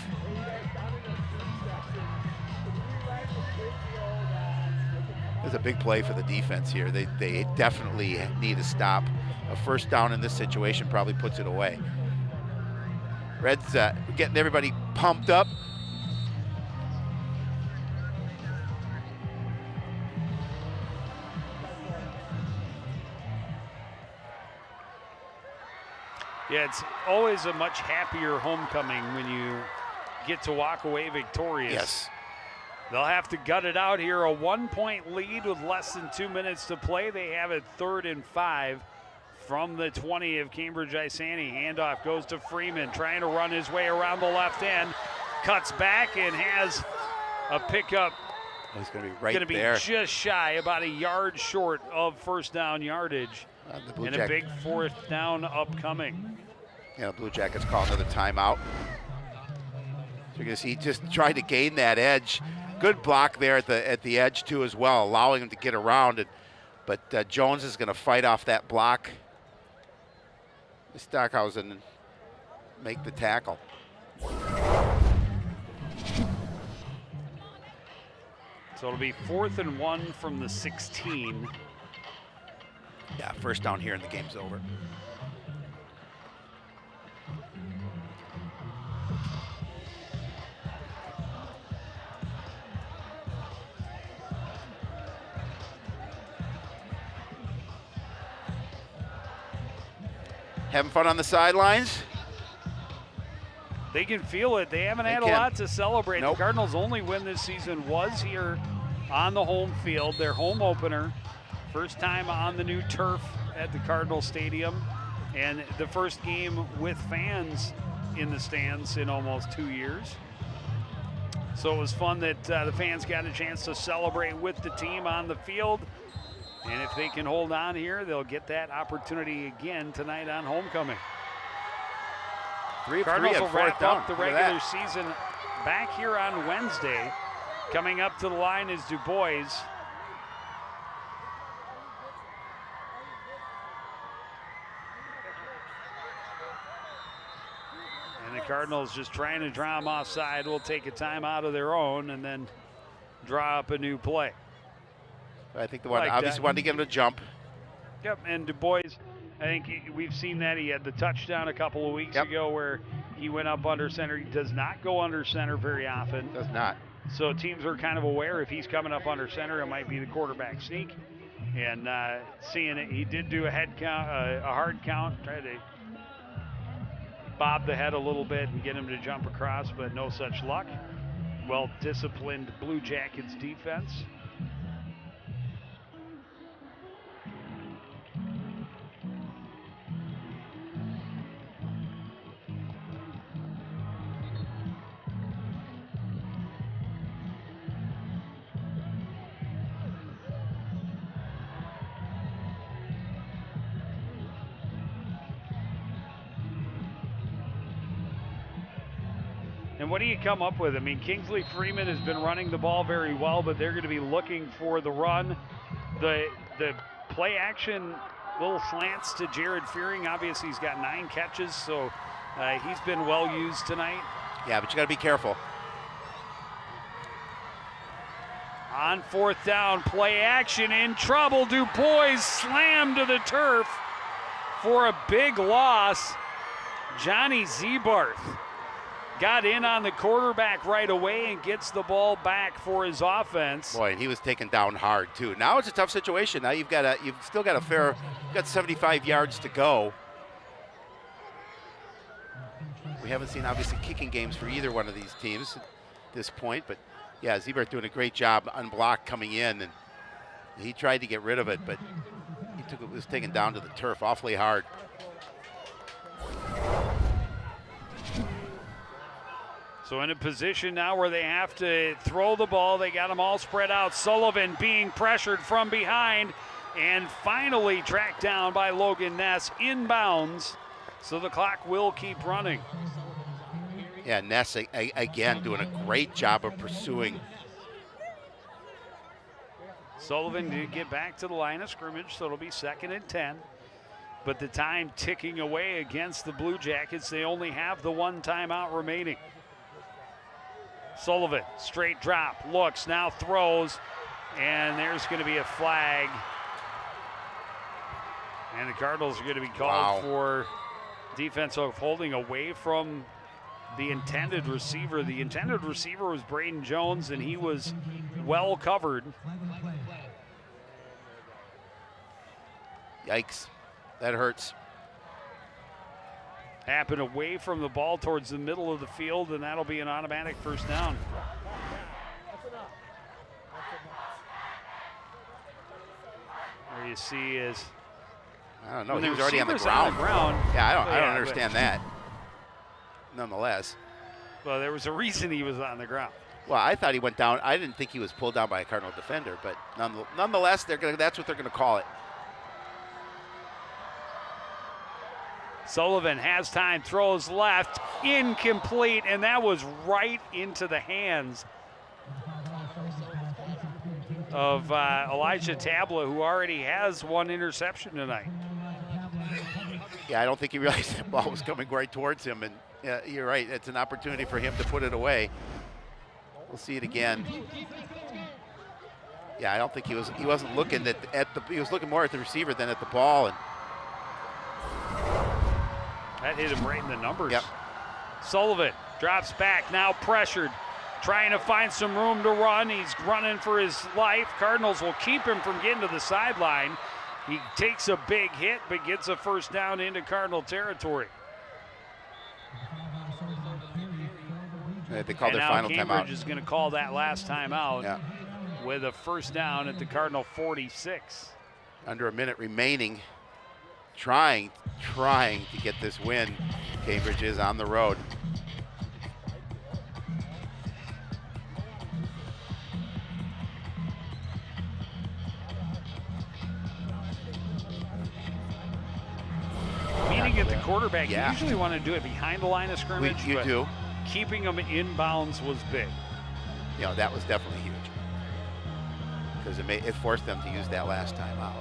It's a big play for the defense here. They definitely need a stop. A first down in this situation probably puts it away. Reds getting everybody pumped up. Yeah, it's always a much happier homecoming when you get to walk away victorious. Yes. They'll have to gut it out here. A 1-point lead with less than 2 minutes to play. They have it 3rd and 5 from the 20 of Cambridge Isanti. Handoff goes to Freeman, trying to run his way around the left end. Cuts back and has a pickup. He's going to be right there. Going to be just shy, about a yard short of first down yardage. And a big 4th down upcoming. Yeah, the Blue Jackets call another timeout. So you can see he just tried to gain that edge. Good block there at the edge too as well, allowing him to get around it. But Jones is going to fight off that block. Stockhausen make the tackle. So it'll be 4th and 1 from the 16. Yeah, first down here and the game's over. Having fun on the sidelines? They can feel it. They haven't had a lot to celebrate. The Cardinals' only win this season was here on the home field, their home opener. First time on the new turf at the Cardinal Stadium, and the first game with fans in the stands in almost 2 years. So it was fun that the fans got a chance to celebrate with the team on the field. And if they can hold on here, they'll get that opportunity again tonight on homecoming. Cardinals will wrap up the regular season back here on Wednesday. Coming up to the line is Du Bois. And the Cardinals just trying to draw them offside. Will take a timeout of their own and then draw up a new play. I think the one obviously wanted to get him to jump. Yep, and Du Bois, I think we've seen that. He had the touchdown a couple of weeks ago where he went up under center. He does not go under center very often. Does not. So teams are kind of aware if he's coming up under center, it might be the quarterback sneak. And seeing it, he did do a head count, a hard count, try to bob the head a little bit and get him to jump across, but no such luck. Well-disciplined Blue Jackets defense. And what do you come up with? I mean, Kingsley Freeman has been running the ball very well, but they're going to be looking for the run. The play action, little slants to Jared Fearing. Obviously, he's got 9 catches, so he's been well used tonight. Yeah, but you got to be careful. On 4th down, play action in trouble. Du Bois slammed to the turf for a big loss. Johnny Zebarth got in on the quarterback right away and gets the ball back for his offense. Boy, and he was taken down hard too. Now it's a tough situation. Now you've still got you've got 75 yards to go. We haven't seen obviously kicking games for either one of these teams at this point, but yeah, Zebarth doing a great job unblocked coming in, and he tried to get rid of it, but was taken down to the turf awfully hard. So in a position now where they have to throw the ball. They got them all spread out. Sullivan being pressured from behind and finally tracked down by Logan Ness inbounds. So the clock will keep running. Yeah, Ness again doing a great job of pursuing. Sullivan did get back to the line of scrimmage, so it'll be 2nd and 10. But the time ticking away against the Blue Jackets. They only have the 1 timeout remaining. Sullivan, straight drop, looks, now throws, and there's going to be a flag. And the Cardinals are going to be called for defensive holding away from the intended receiver. The intended receiver was Braden Jones, and he was well covered. Yikes, that hurts. Happen away from the ball towards the middle of the field, and that'll be an automatic 1st down. There you see is, I don't know, he was already on the ground. Yeah, I don't understand that. Nonetheless. Well, there was a reason he was on the ground. Well, I thought he went down. I didn't think he was pulled down by a Cardinal defender, but nonetheless, that's what they're going to call it. Sullivan has time, throws left, incomplete, and that was right into the hands of Elijah Tabla, who already has 1 interception tonight. Yeah, I don't think he realized that ball was coming right towards him, and yeah, you're right. It's an opportunity for him to put it away. We'll see it again. Yeah, I don't think he wasn't looking he was looking more at the receiver than at the ball, and that hit him right in the numbers. Yep. Sullivan drops back, now pressured, trying to find some room to run. He's running for his life. Cardinals will keep him from getting to the sideline. He takes a big hit, but gets a 1st down into Cardinal territory. They called their final timeout. Cambridge is going to call that last timeout with a 1st down at the Cardinal 46. Under a minute remaining. Trying to get this win. Cambridge is on the road. Meaning at the quarterback, you usually want to do it behind the line of scrimmage. You do. keeping them in bounds was big. You know, that was definitely huge because it forced them to use that last time out.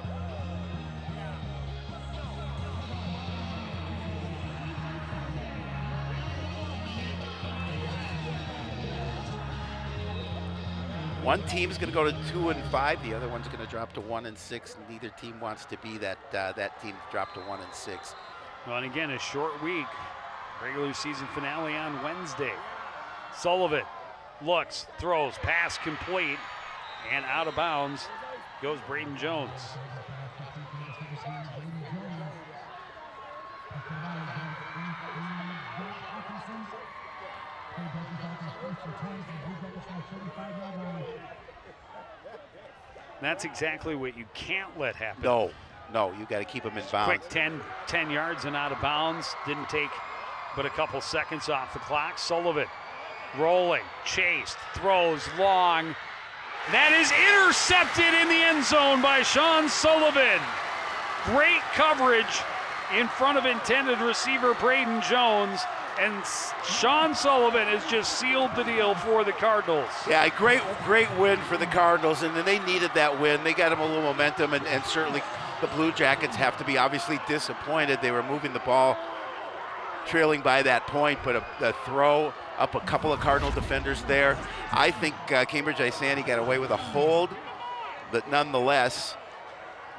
One team's going to go to 2-5. The other one's going to drop to 1-6. Neither team wants to be that team dropped to 1-6. Well, and again, a short week. Regular season finale on Wednesday. Sullivan looks, throws, pass complete, and out of bounds goes Braden Jones. That's exactly what you can't let happen. No, you got to keep them in bounds. Quick 10 yards and out of bounds. Didn't take but a couple seconds off the clock. Sullivan rolling, chased, throws long. That is intercepted in the end zone by Sean Sullivan. Great coverage in front of intended receiver Braden Jones. And Sean Sullivan has just sealed the deal for the Cardinals. Yeah, great win for the Cardinals, and they needed that win. They got them a little momentum, and certainly the Blue Jackets have to be obviously disappointed. They were moving the ball, trailing by that point, but a throw up a couple of Cardinal defenders there. I think Cambridge Isanti got away with a hold, but nonetheless,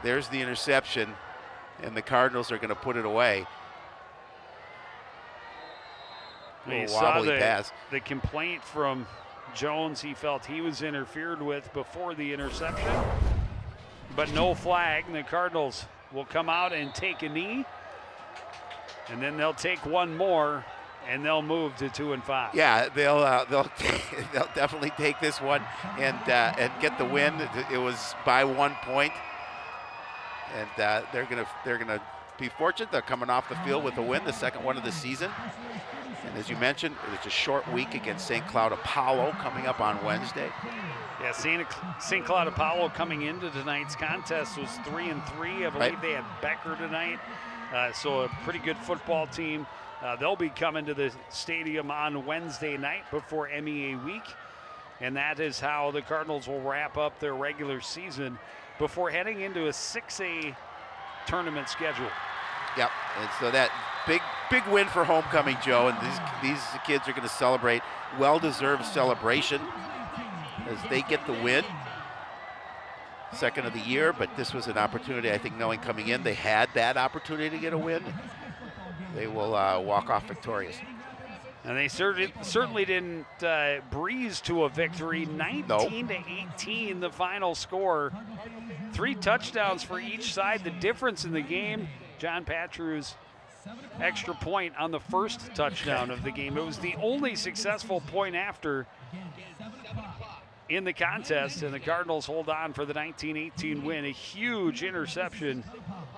there's the interception, and the Cardinals are going to put it away. You saw the complaint from Jones. He felt he was interfered with before the interception, but no flag. And the Cardinals will come out and take a knee, and then they'll take one more, and they'll move to 2-5. Yeah, they'll definitely take this one and get the win. It was by 1 point, and they're gonna be fortunate. They're coming off the field with a win, the second one of the season. And as you mentioned, it's a short week against St. Cloud Apollo coming up on Wednesday. Yeah, St. Cloud Apollo coming into tonight's contest was 3-3. I believe they had Becker tonight, so a pretty good football team. They'll be coming to the stadium on Wednesday night before MEA week, and that is how the Cardinals will wrap up their regular season before heading into a 6A tournament schedule. Yep, and so that big win for homecoming, Joe, and these kids are going to celebrate, well-deserved celebration as they get the win. Second of the year, but this was an opportunity, I think, knowing coming in they had that opportunity to get a win. They will walk off victorious. And they certainly didn't breeze to a victory. 19-18 the final score. 3 touchdowns for each side. The difference in the game, John Patrew's extra point on the first touchdown of the game. It was the only successful point after in the contest, and the Cardinals hold on for the 19-18 win. A huge interception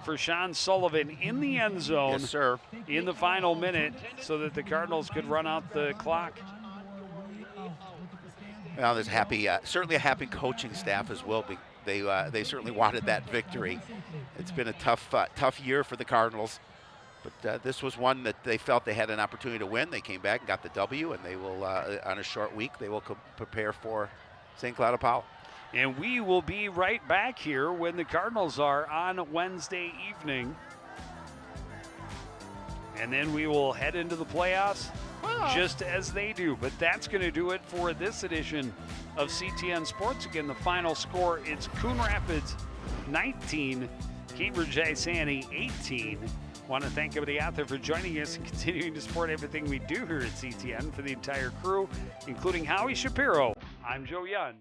for Sean Sullivan in the end zone. Yes, sir. In the final minute so that the Cardinals could run out the clock. Well, there's certainly a happy coaching staff as well. They certainly wanted that victory. It's been a tough year for the Cardinals, but this was one that they felt they had an opportunity to win. They came back and got the W, and they will, on a short week, they will prepare for St. Cloud Apollo. And we will be right back here when the Cardinals are on Wednesday evening. And then we will head into the playoffs just as they do. But that's going to do it for this edition of CTN Sports. Again, the final score, it's Coon Rapids 19, Cambridge Isanti 18. Want to thank everybody out there for joining us and continuing to support everything we do here at CTN. For the entire crew, including Howie Shapiro, I'm Joe Young.